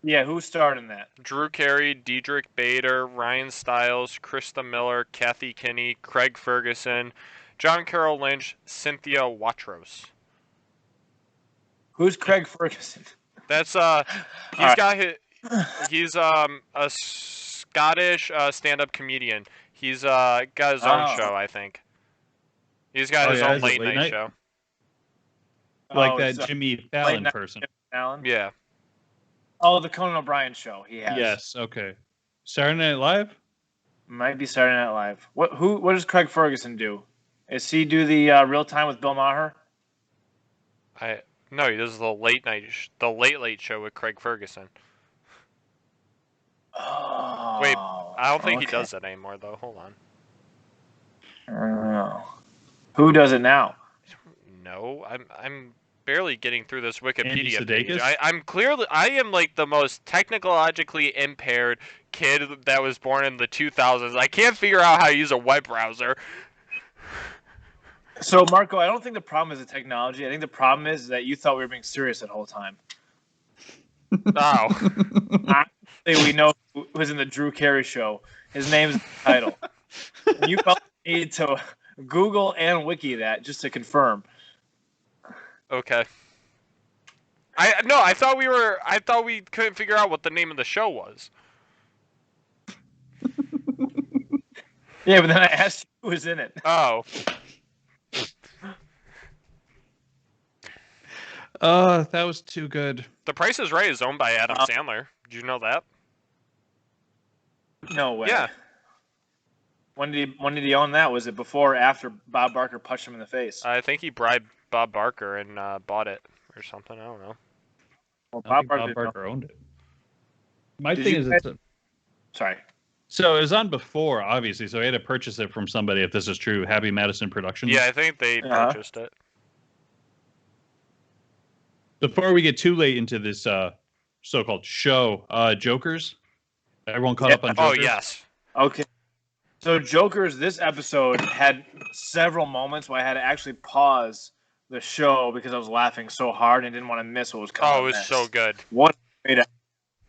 Yeah, who starred in that? Drew Carey, Diedrich Bader, Ryan Stiles, Krista Miller, Kathy Kinney, Craig Ferguson, John Carroll Lynch, Cynthia Watros. Who's Craig Ferguson? That's he's a Scottish stand-up comedian. He's got his own show, I think. He's got his own late night show. Like that Jimmy Fallon person. Fallon? Yeah. Oh, the Conan O'Brien show. He has. Yes. Okay. Saturday Night Live. Might be Saturday Night Live. What does Craig Ferguson do? Is he do the Real Time with Bill Maher? No, he does the late late show with Craig Ferguson. Oh. Wait, I don't think he does that anymore though. Hold on. I don't know. Who does it now? No, I'm barely getting through this Wikipedia page. Andy I am like the most technologically impaired kid that was born in the 2000s. I can't figure out how to use a web browser. So, Marco, I don't think the problem is the technology. I think the problem is that you thought we were being serious that whole time. Oh. We know who was in the Drew Carey Show. His name's the title. You need to Google and Wiki that just to confirm. Okay. I thought we couldn't figure out what the name of the show was. Yeah, but then I asked you who was in it. Oh. That was too good. The Price is Right is owned by Adam Sandler. Did you know that? No way. Yeah. When did he own that? Was it before or after Bob Barker punched him in the face? I think he bribed Bob Barker and bought it or something. I don't know. Well, Bob Barker owned it. My Did thing you is, guys- Sorry. so it was on before, obviously. So he had to purchase it from somebody. If this is true, Happy Madison Productions. Yeah, I think they purchased it. Before we get too late into this so-called show, Jokers. Everyone caught up on Jokers? Oh yes. Okay. So Jokers, this episode had several moments where I had to actually pause the show because I was laughing so hard and didn't want to miss what was coming. Oh, it was next. so good.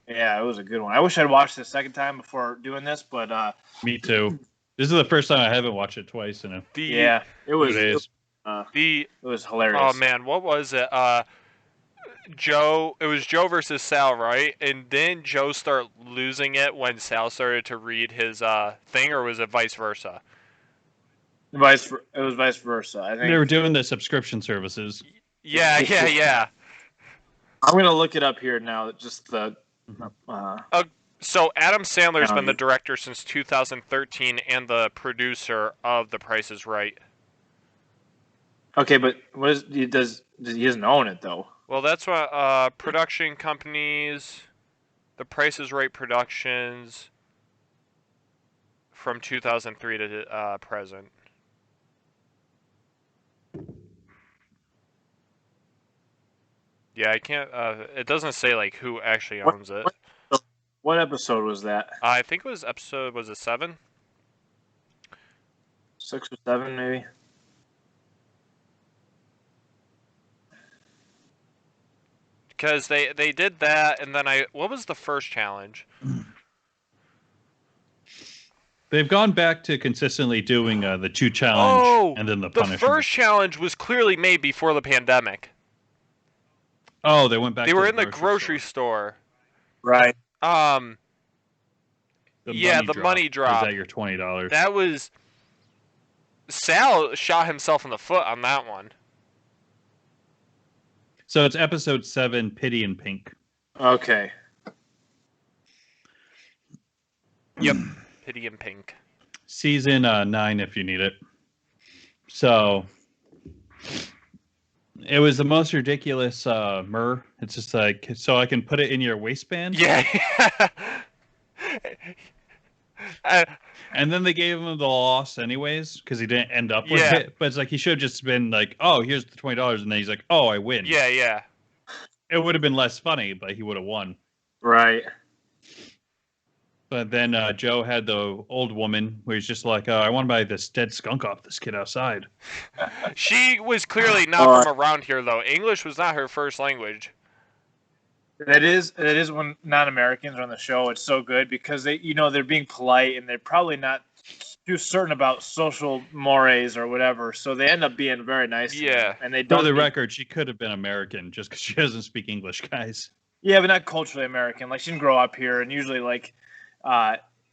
Yeah, it was a good one. I wish I'd watched it a second time before doing this, but Me too. This is the first time I haven't watched it twice in a it was. few days. It was hilarious. Oh man, what was it? It was Joe versus Sal, right? And then Joe started losing it when Sal started to read his thing, or was it vice versa? It was vice versa. I think They were doing the subscription services. Yeah. I'm gonna look it up here now. Just the. So Adam Sandler's been the director since 2013 and the producer of The Price is Right. Okay, but he doesn't own it though. Well, that's what production companies, The Price is Right Productions, from 2003 to present. Yeah, I can't. It doesn't say like who actually owns it. What episode was that? I think it was episode. Was it 7? 6 or 7, maybe. Because they did that, and then what was the first challenge? They've gone back to consistently doing the 2 challenge and then the punishment. The first challenge was clearly made before the pandemic. Oh, they went back. They were in the grocery store. Right. The money drop. Was that your $20? That was. Sal shot himself in the foot on that one. So it's episode 7, Pity and Pink. Okay. Yep. Pity and Pink. Season 9 if you need it. So it was the most ridiculous myrrh. It's just like, so I can put it in your waistband? Yeah. And then they gave him the loss anyways because he didn't end up with it. But it's like he should have just been like, "Oh, here's the $20," and then he's like, "Oh, I win." Yeah. It would have been less funny, but he would have won. Right. But then Joe had the old woman where he's just like, "I want to buy this dead skunk off this kid outside." She was clearly not from around here, though. English was not her first language. It is when non-Americans are on the show. It's so good because they're being polite and they're probably not too certain about social mores or whatever. So they end up being very nice. Yeah. And they don't. For the record, she could have been American just because she doesn't speak English, guys. Yeah, but not culturally American. Like she didn't grow up here, and usually, like,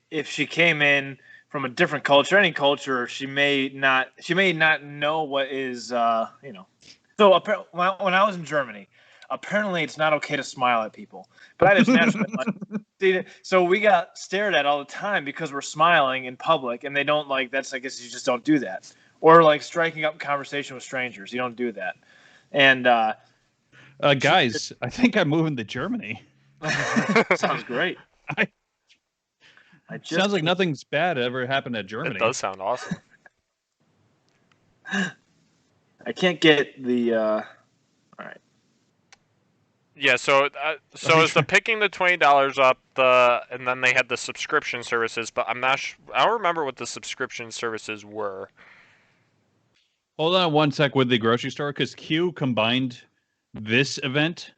if she came in from a different culture, any culture, she may not know what is, So when I was in Germany. Apparently, it's not okay to smile at people. But I just naturally so we got stared at all the time because we're smiling in public, and they don't like. That's I guess you just don't do that. Or like striking up conversation with strangers, you don't do that. And guys, I think I'm moving to Germany. Sounds great. Sounds like nothing's bad ever happened at Germany. It does sound awesome. I can't get the. All right. Yeah, so it's the picking the $20 up, and then they had the subscription services, but I'm not. I don't remember what the subscription services were. Hold on 1 sec with the grocery store, because Q combined this event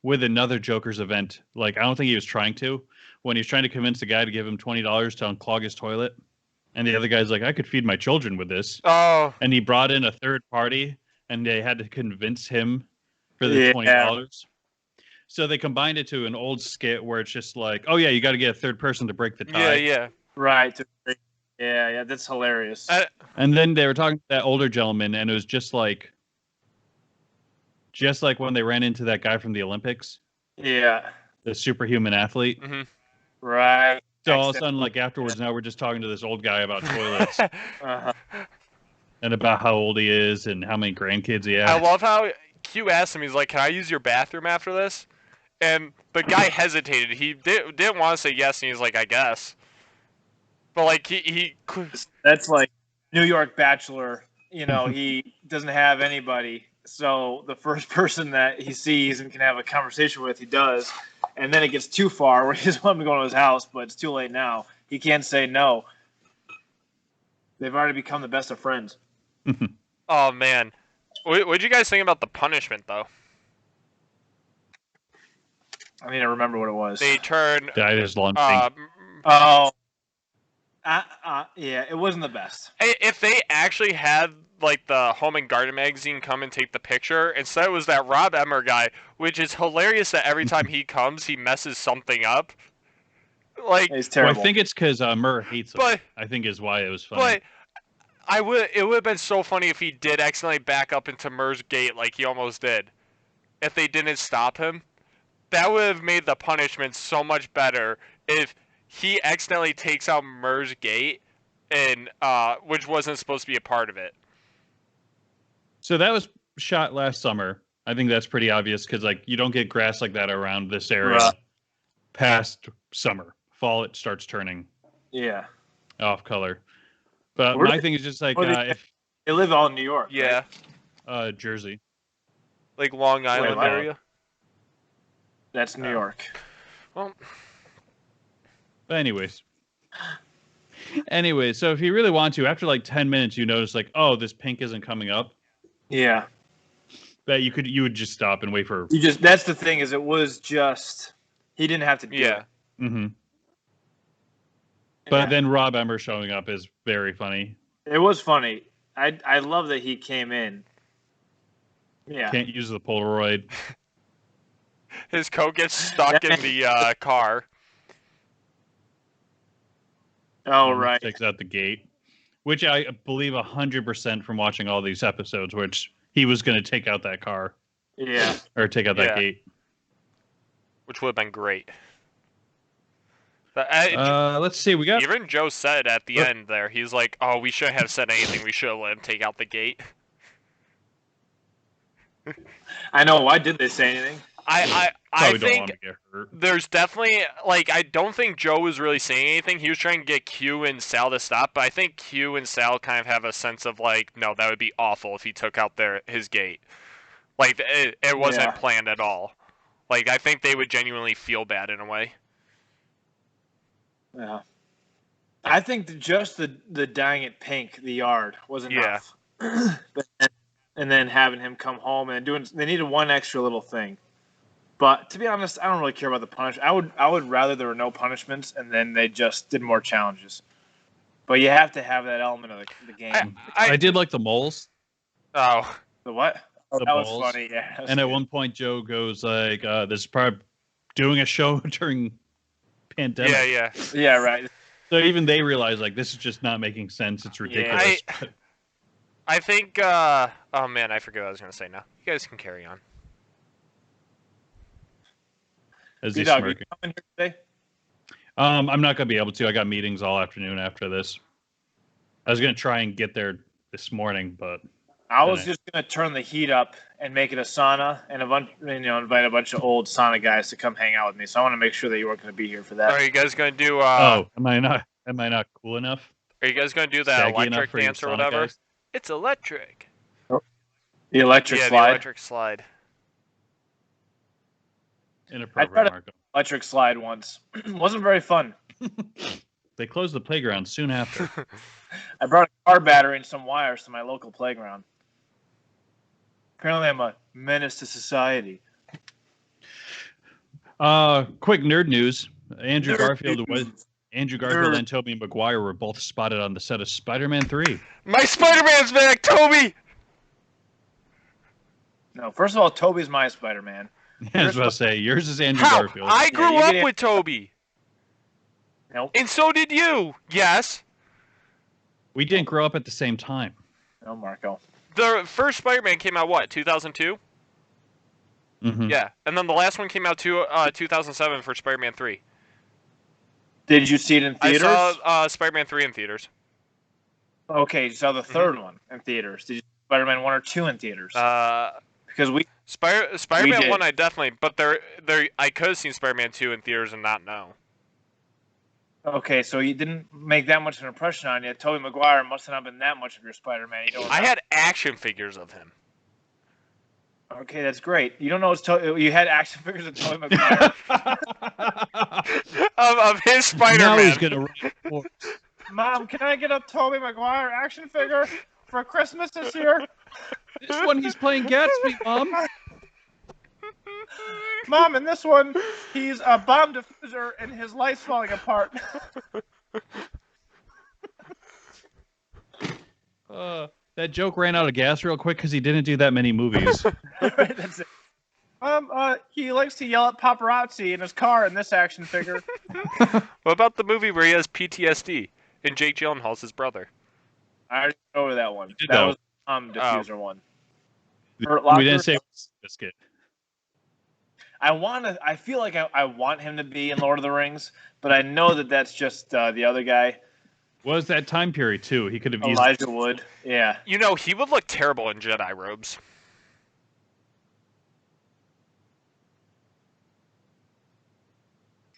with another Joker's event. Like I don't think he was trying to. When he was trying to convince the guy to give him $20 to unclog his toilet, and the other guy's like, "I could feed my children with this." Oh. And he brought in a third party, and they had to convince him for the $20. So they combined it to an old skit where it's just like, "Oh yeah, you got to get a third person to break the tie." Yeah. Right. Yeah, that's hilarious. And then they were talking to that older gentleman, and it was just like when they ran into that guy from the Olympics. Yeah. The superhuman athlete. Mm-hmm. Right. So all of a sudden, like afterwards, now we're just talking to this old guy about toilets and about how old he is and how many grandkids he has. I love how Q asked him, he's like, "Can I use your bathroom after this?" And the guy hesitated. He didn't want to say yes, and he's like, "I guess." But like he that's like New York Bachelor. He doesn't have anybody, so the first person that he sees and can have a conversation with, he does. And then it gets too far where he just wants him to go to his house, but it's too late now. He can't say no. They've already become the best of friends. Oh man, what did you guys think about the punishment though? I mean, I remember what it was. They turn. That is long. Yeah, it wasn't the best. If they actually had like the Home and Garden magazine come and take the picture, instead it was that Rob Emmer guy, which is hilarious that every time he comes, he messes something up. Like, it's terrible. Well, I think it's because Murr hates him. But, I think is why it was funny. But it would have been so funny if he did accidentally back up into Murr's gate like he almost did. If they didn't stop him, that would have made the punishment so much better. If he accidentally takes out Murr's gate, and which wasn't supposed to be a part of it. So that was shot last summer. I think that's pretty obvious because like you don't get grass like that around this area past summer. Fall it starts turning. Yeah. off color. But Where my do thing is just like if they live all in New York? Yeah, Right? Jersey. like Long Island what? area. That's New York. Well, But anyways, so if you really want to, after like 10 minutes, you notice like, oh, this pink isn't coming up. Yeah. That you would just stop and wait for. That's the thing is it was just he didn't have to do yeah. it. Mm-hmm. But Yeah. then Rob Emmer showing up is very funny. It was funny. I love that he came in. Yeah. Can't use the Polaroid. His coat gets stuck in the car. Oh and right. Takes out the gate, which I believe 100% from watching all these episodes, which he was going to take out that car. Yeah. Or take out that gate. Which would have been great. But, let's see. We got even Joe said at the end there, he's like, "Oh, we shouldn't have said anything. We should have let him take out the gate." I know. Why did they say anything? I probably don't think want him to get hurt. there's definitely like I don't think Joe was really saying anything. He was trying to get Q and Sal to stop, but I think Q and Sal kind of have a sense of like, no, that would be awful if he took out his gate. Like it wasn't planned at all. Like I think they would genuinely feel bad in a way. Yeah. I think that just the dyeing it pink, the yard, was enough. Yeah. And then having him come home and they needed one extra little thing. But to be honest, I don't really care about the punishment. I would rather there were no punishments and then they just did more challenges. But you have to have that element of the game. I did like the moles. Oh. The what? Oh, the that moles. was funny. Yeah. And at one point, Joe goes like, "This is probably doing a show during pandemic." Yeah. Yeah, right. So even they realize like this is just not making sense. It's ridiculous. Yeah, I think. Oh man, I forget what I was gonna say now. You guys can carry on. As he's you smirking. coming here today? I'm not gonna be able to. I got meetings all afternoon after this. I was gonna try and get there this morning, but I was just gonna turn the heat up and make it a sauna, and invite a bunch of old sauna guys to come hang out with me. So I want to make sure that you weren't gonna be here for that. Are you guys gonna do? Am I not cool enough? Are you guys gonna do that electric dance or whatever? Guys? It's electric. The electric slide. The electric slide. Inappropriate, Marco. Electric slide once. Wasn't very fun. They closed the playground soon after. I brought a car battery and some wires to my local playground. Apparently I'm a menace to society. Quick nerd news. Andrew Garfield and Toby Maguire were both spotted on the set of Spider-Man 3. My Spider-Man's back, Toby! No, first of all, Toby's my Spider-Man. I was about to say, yours is Andrew Garfield. I grew up with Toby. Nope. And so did you. Yes. We didn't grow up at the same time. No, Marco. The first Spider-Man came out, what, 2002? Mm-hmm. Yeah. And then the last one came out 2007 for Spider-Man 3. Did you see it in theaters? I saw Spider-Man 3 in theaters. Okay, you saw the third one in theaters. Did you see Spider-Man 1 or 2 in theaters? Because we... Spider-Man 1 I definitely... But I could have seen Spider-Man 2 in theaters and not know. Okay, so you didn't make that much of an impression on you. Tobey Maguire must have not been that much of your Spider-Man. I had action figures of him. Okay, that's great. You don't know you had action figures of Tobey Maguire. of his Spider-Man. Now he's gonna run. Mom, can I get a Tobey Maguire action figure for Christmas this year? This one he's playing Gatsby, Mom. Mom, in this one, he's a bomb diffuser and his life's falling apart. That joke ran out of gas real quick because he didn't do that many movies. That's it. He likes to yell at paparazzi in his car in this action figure. What about the movie where he has PTSD and Jake Gyllenhaal's his brother? I already went over that one. That was the diffuser one. We didn't say biscuit. I feel like I want him to be in Lord of the Rings, but I know that that's just the other guy. What was that time period too? He could have Elijah Wood. Yeah. You know, he would look terrible in Jedi robes.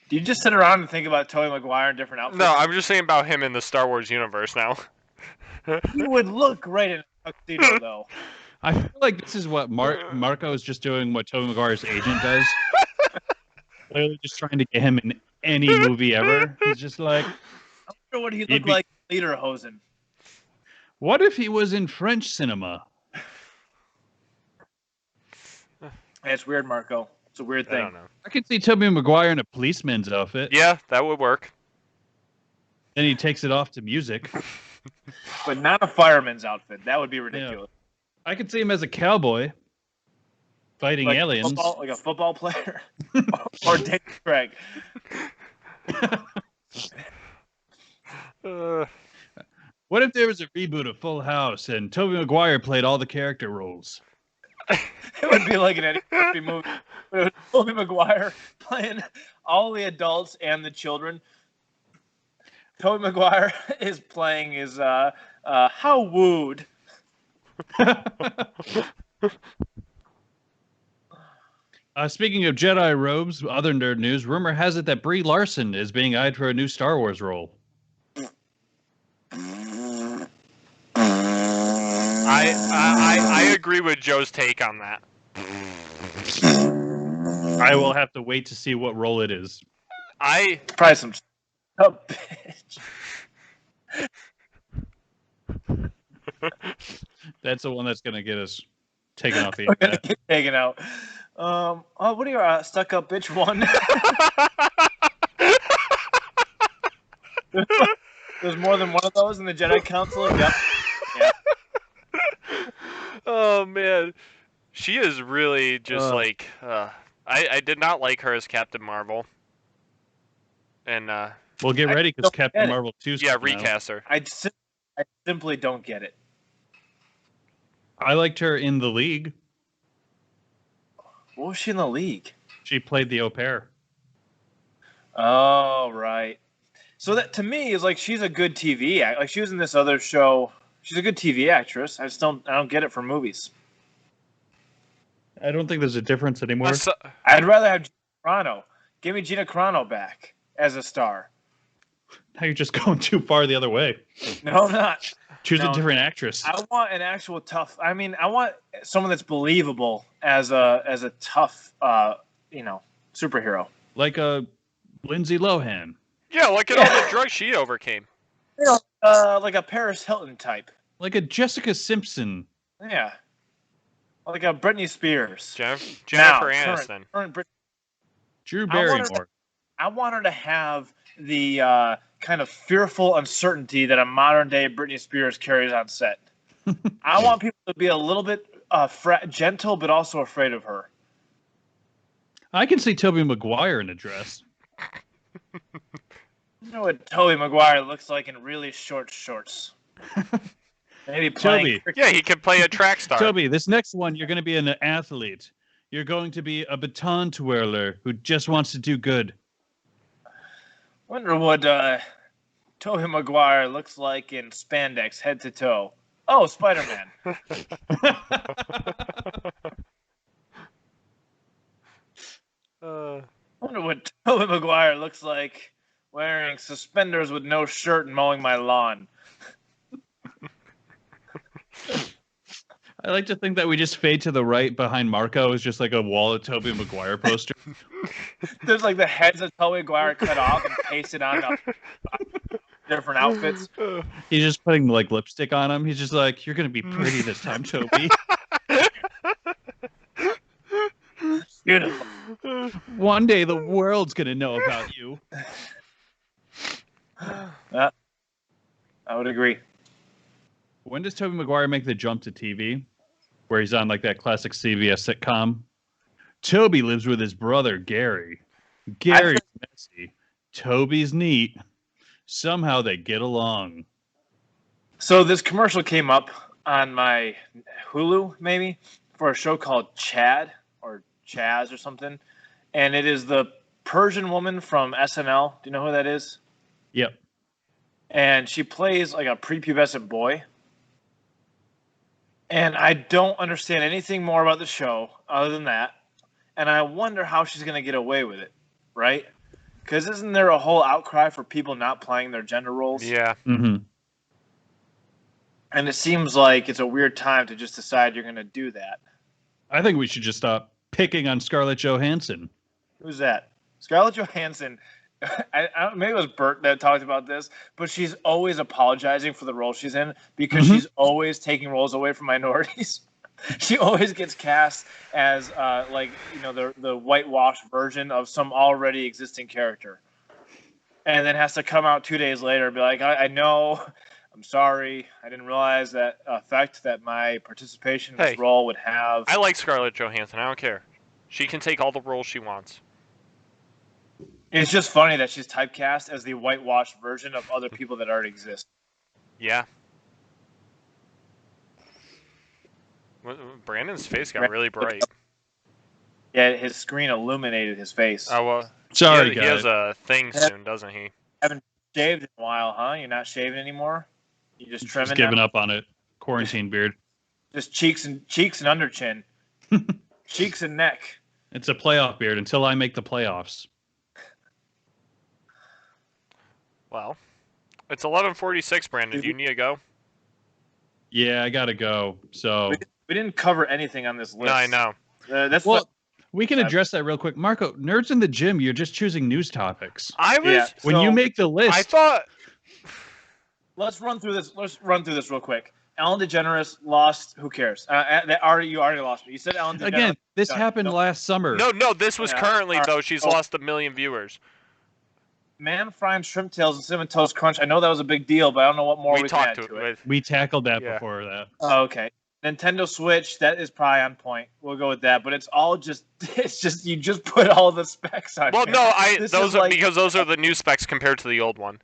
Do you just sit around and think about Toby Maguire in different outfits? No, I'm just saying about him in the Star Wars universe now. He would look great in a tuxedo, though. I feel like this is what Marco is just doing what Toby Maguire's agent does. Clearly just trying to get him in any movie ever. He's just like, I wonder what he'd look like in Lederhosen. What if he was in French cinema? It's weird, Marco. It's a weird thing. I don't know. I could see Toby Maguire in a policeman's outfit. Yeah, that would work. Then he takes it off to music. But not a fireman's outfit. That would be ridiculous. I could see him as a cowboy fighting aliens. Like a football player. Or Dick Craig. What if there was a reboot of Full House and Toby Maguire played all the character roles? It would be like an Eddie Murphy movie. But it was Toby Maguire playing all the adults and the children. Toby Maguire is playing his How Wooed. Speaking of Jedi robes, other nerd news, rumor has it that Brie Larson is being eyed for a new Star Wars role. I agree with Joe's take on that. I will have to wait to see what role it is. Probably some bitch. That's the one that's going to get us taken off the We're gonna internet. get taken out. What are your stuck up bitch one? There's more than one of those in the Jedi Council. Yep. Yeah. Oh man, she is really just like. I did not like her as Captain Marvel. And Well, get ready because Captain Marvel 2's coming out. recast her. I simply don't get it. I liked her in The League. What was she in the League? She played the au pair. Oh, right. So that to me is like she's a good TV act. Like she was in this other show. She's a good TV actress. I don't get it for movies. I don't think there's a difference anymore. I'd rather have Gina Carano. Give me Gina Carano back as a star. Now you're just going too far the other way. No, I'm not. Choose a different actress. I want an actual tough. I mean, I want someone that's believable as a tough, superhero. Like a Lindsay Lohan. Yeah, look at all the drugs she overcame. Like a Paris Hilton type. Like a Jessica Simpson. Yeah. Like a Britney Spears. Jennifer Aniston. Current Britney. Drew Barrymore. I want her to have the kind of fearful uncertainty that a modern day Britney Spears carries on set. I want people to be a little bit gentle, but also afraid of her. I can see Toby Maguire in a dress. You know what Toby Maguire looks like in really short shorts. Maybe playing. Toby. Yeah, he could play a track star. Toby, this next one, you're going to be an athlete. You're going to be a baton twirler who just wants to do good. Wonder what Toby Maguire looks like in spandex, head to toe. Oh, Spider-Man. Wonder what Toby Maguire looks like wearing suspenders with no shirt and mowing my lawn. I like to think that we just fade to the right behind Marco is just like a wall of Toby Maguire poster. There's like the heads of Toby Maguire cut off and pasted on different outfits. He's just putting like lipstick on him. He's just like, you're going to be pretty this time, Toby. Beautiful. One day the world's going to know about you. I would agree. When does Toby Maguire make the jump to TV? Where he's on like that classic CBS sitcom? Toby lives with his brother, Gary. Gary's messy. Toby's neat. Somehow they get along. So this commercial came up on my Hulu, maybe, for a show called Chad or Chaz or something. And it is the Persian woman from SNL. Do you know who that is? Yep. And she plays like a prepubescent boy. And I don't understand anything more about the show other than that. And I wonder how she's going to get away with it, right? Because isn't there a whole outcry for people not playing their gender roles? Yeah. Mm-hmm. And it seems like it's a weird time to just decide you're going to do that. I think we should just stop picking on Scarlett Johansson. Who's that? Scarlett Johansson. Maybe it was Bert that talked about this, but she's always apologizing for the role she's in because she's always taking roles away from minorities. She always gets cast as the whitewashed version of some already existing character, and then has to come out 2 days later and be like, I know, I'm sorry, I didn't realize that effect that my participation in this role would have. I like Scarlett Johansson. I don't care. She can take all the roles she wants. It's just funny that she's typecast as the whitewashed version of other people that already exist. Yeah. Brandon's face got really bright. Yeah, his screen illuminated his face. Oh, well. Sorry, he has a thing soon, doesn't he? Haven't shaved in a while, huh? You're not shaving anymore? You just trimming? Just giving up on it. Quarantine beard. Just cheeks and under chin. Cheeks and neck. It's a playoff beard until I make the playoffs. Well, it's 11:46, Brandon. Do you need to go? Yeah, I gotta go. So we didn't cover anything on this list. No, I know. We can address that real quick. Marco, Nerds in the Gym, you're just choosing news topics. When you make the list, I thought. Let's run through this. Real quick. Ellen DeGeneres lost. Who cares? You already lost me. You said Ellen DeGeneres. Again, this happened last summer. No. This was currently though. She's lost 1 million viewers. Man frying shrimp tails and cinnamon toast crunch. I know that was a big deal, but I don't know what more we can add to it. We tackled that before that. Oh, okay. Nintendo Switch, that is probably on point. We'll go with that. But it's just you just put all the specs on. Well, no, because those are the new specs compared to the old one.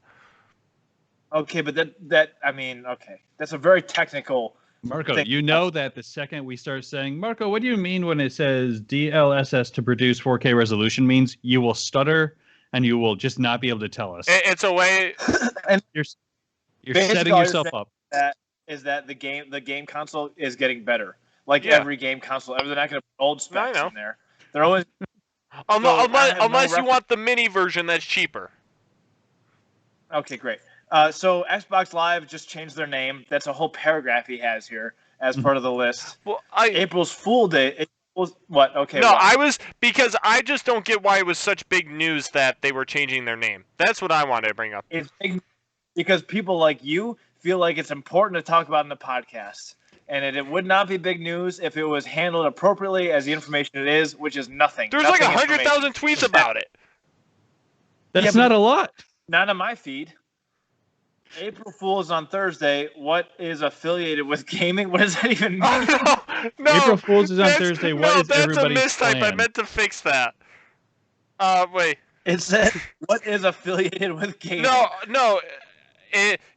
Okay, but okay, that's a very technical. Marco, you know that the second we start saying, Marco, what do you mean when it says DLSS to produce 4K resolution means you will stutter and you will just not be able to tell us. It's a way, and you're setting yourself up. That the game console is getting better. Like every game console, they're not going to put old specs in there. They're always unless you want the mini version that's cheaper. Okay, great. So Xbox Live just changed their name. That's a whole paragraph he has here as part of the list. Well, April's Fool Day. What? Okay. No, because I just don't get why it was such big news that they were changing their name. That's what I wanted to bring up. It's big because people like you feel like it's important to talk about in the podcast, and it would not be big news if it was handled appropriately as the information it is, which is nothing. There's like 100,000 tweets about it. That's not a lot. Not on my feed. April Fool's on Thursday. What is affiliated with gaming? What does that even mean? Oh, no. April Fool's is on Thursday. What is everybody's that's a mistype. plan? I meant to fix that. Wait. It said, what is affiliated with gaming? No.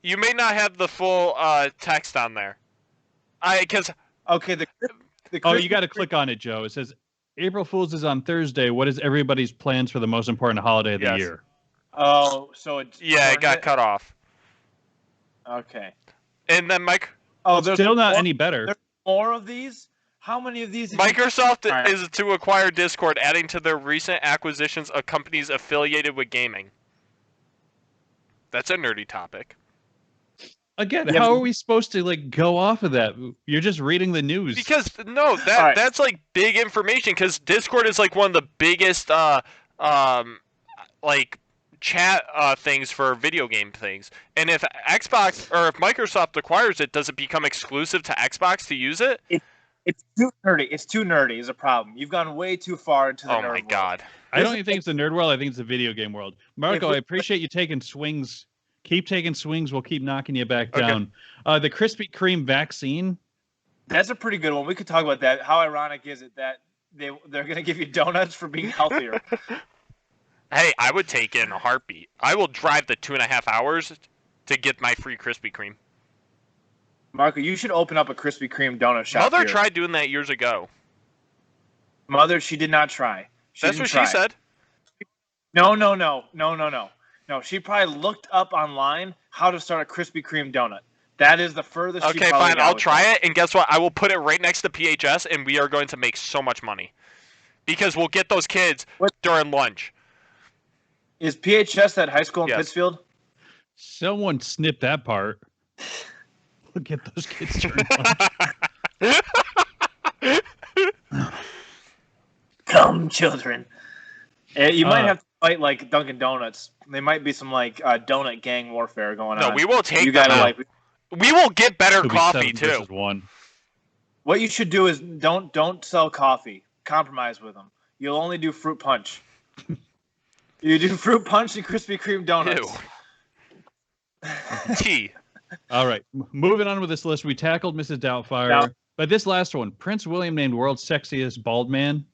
You may not have the full text on there. Okay, you got to click on it, Joe. It says, April Fool's is on Thursday. What is everybody's plans for the most important holiday of the year? Oh, so it got cut off. Okay. And then Mike. Oh, there's still not any better. There's more of these? How many of these? Microsoft is to acquire Discord, adding to their recent acquisitions of companies affiliated with gaming. That's a nerdy topic. Again, how are we supposed to go off of that? You're just reading the news. Because that's like big information. Because Discord is like one of the biggest chat things for video game things. And if Xbox or if Microsoft acquires it, does it become exclusive to Xbox to use it? It's too nerdy. It's too nerdy is a problem. You've gone way too far into the nerd world. Oh my god. I don't even think it's the nerd world. I think it's the video game world. Marco, I appreciate you taking swings. Keep taking swings. We'll keep knocking you back down. The Krispy Kreme vaccine. That's a pretty good one. We could talk about that. How ironic is it that they're going to give you donuts for being healthier? Hey, I would take it in a heartbeat. I will drive the 2.5 hours to get my free Krispy Kreme. Marco, you should open up a Krispy Kreme donut shop. Mother tried doing that years ago. Mother, she did not try. That's what she said. No. No, she probably looked up online how to start a Krispy Kreme donut. That is the furthest. Okay, fine. I'll try it, and guess what? I will put it right next to PHS, and we are going to make so much money because we'll get those kids during lunch. Is PHS that high school in Yes. Pittsfield? Someone snipped that part. Look at those kids turn punch. Come, children. You might Uh, have to fight like Dunkin' Donuts. There might be some like donut gang warfare going No, on. we will take You gotta them out. like. We will get better It'll be coffee 7 too. versus 1. What you should do is don't sell coffee. Compromise with them. You'll only do fruit punch. You do fruit punch and Krispy Kreme donuts. Tea. All right, moving on with this list, we tackled Mrs. Doubtfire. Yeah. But this last one, Prince William named world's sexiest bald man.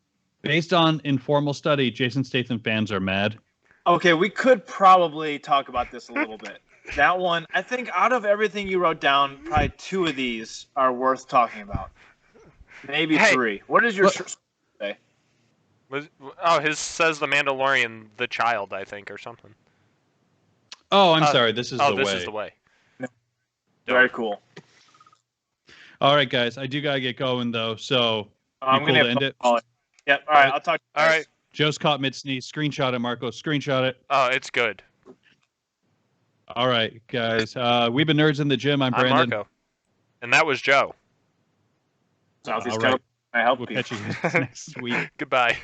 Based on informal study, Jason Statham fans are mad. Okay, we could probably talk about this a little bit. That one, I think out of everything you wrote down, probably 2 of these are worth talking about. Maybe Hey. 3. What is your What- say? His says the Mandalorian, the child, I think, or something. Oh, I'm sorry. This is the this way. is the way. Very cool. All right, guys. I do gotta get going though. So I'm cool gonna to end it? Yep. All right. I'll talk to you All guys. right. Joe's caught mid sneeze. Screenshot it, Marco. Screenshot it. Oh, it's good. All right, guys. We've been Nerds in the Gym. I'm I'm Brandon. Marco. And that was Joe. Southeast All right. California. I help We'll you. catch you guys next week. Goodbye.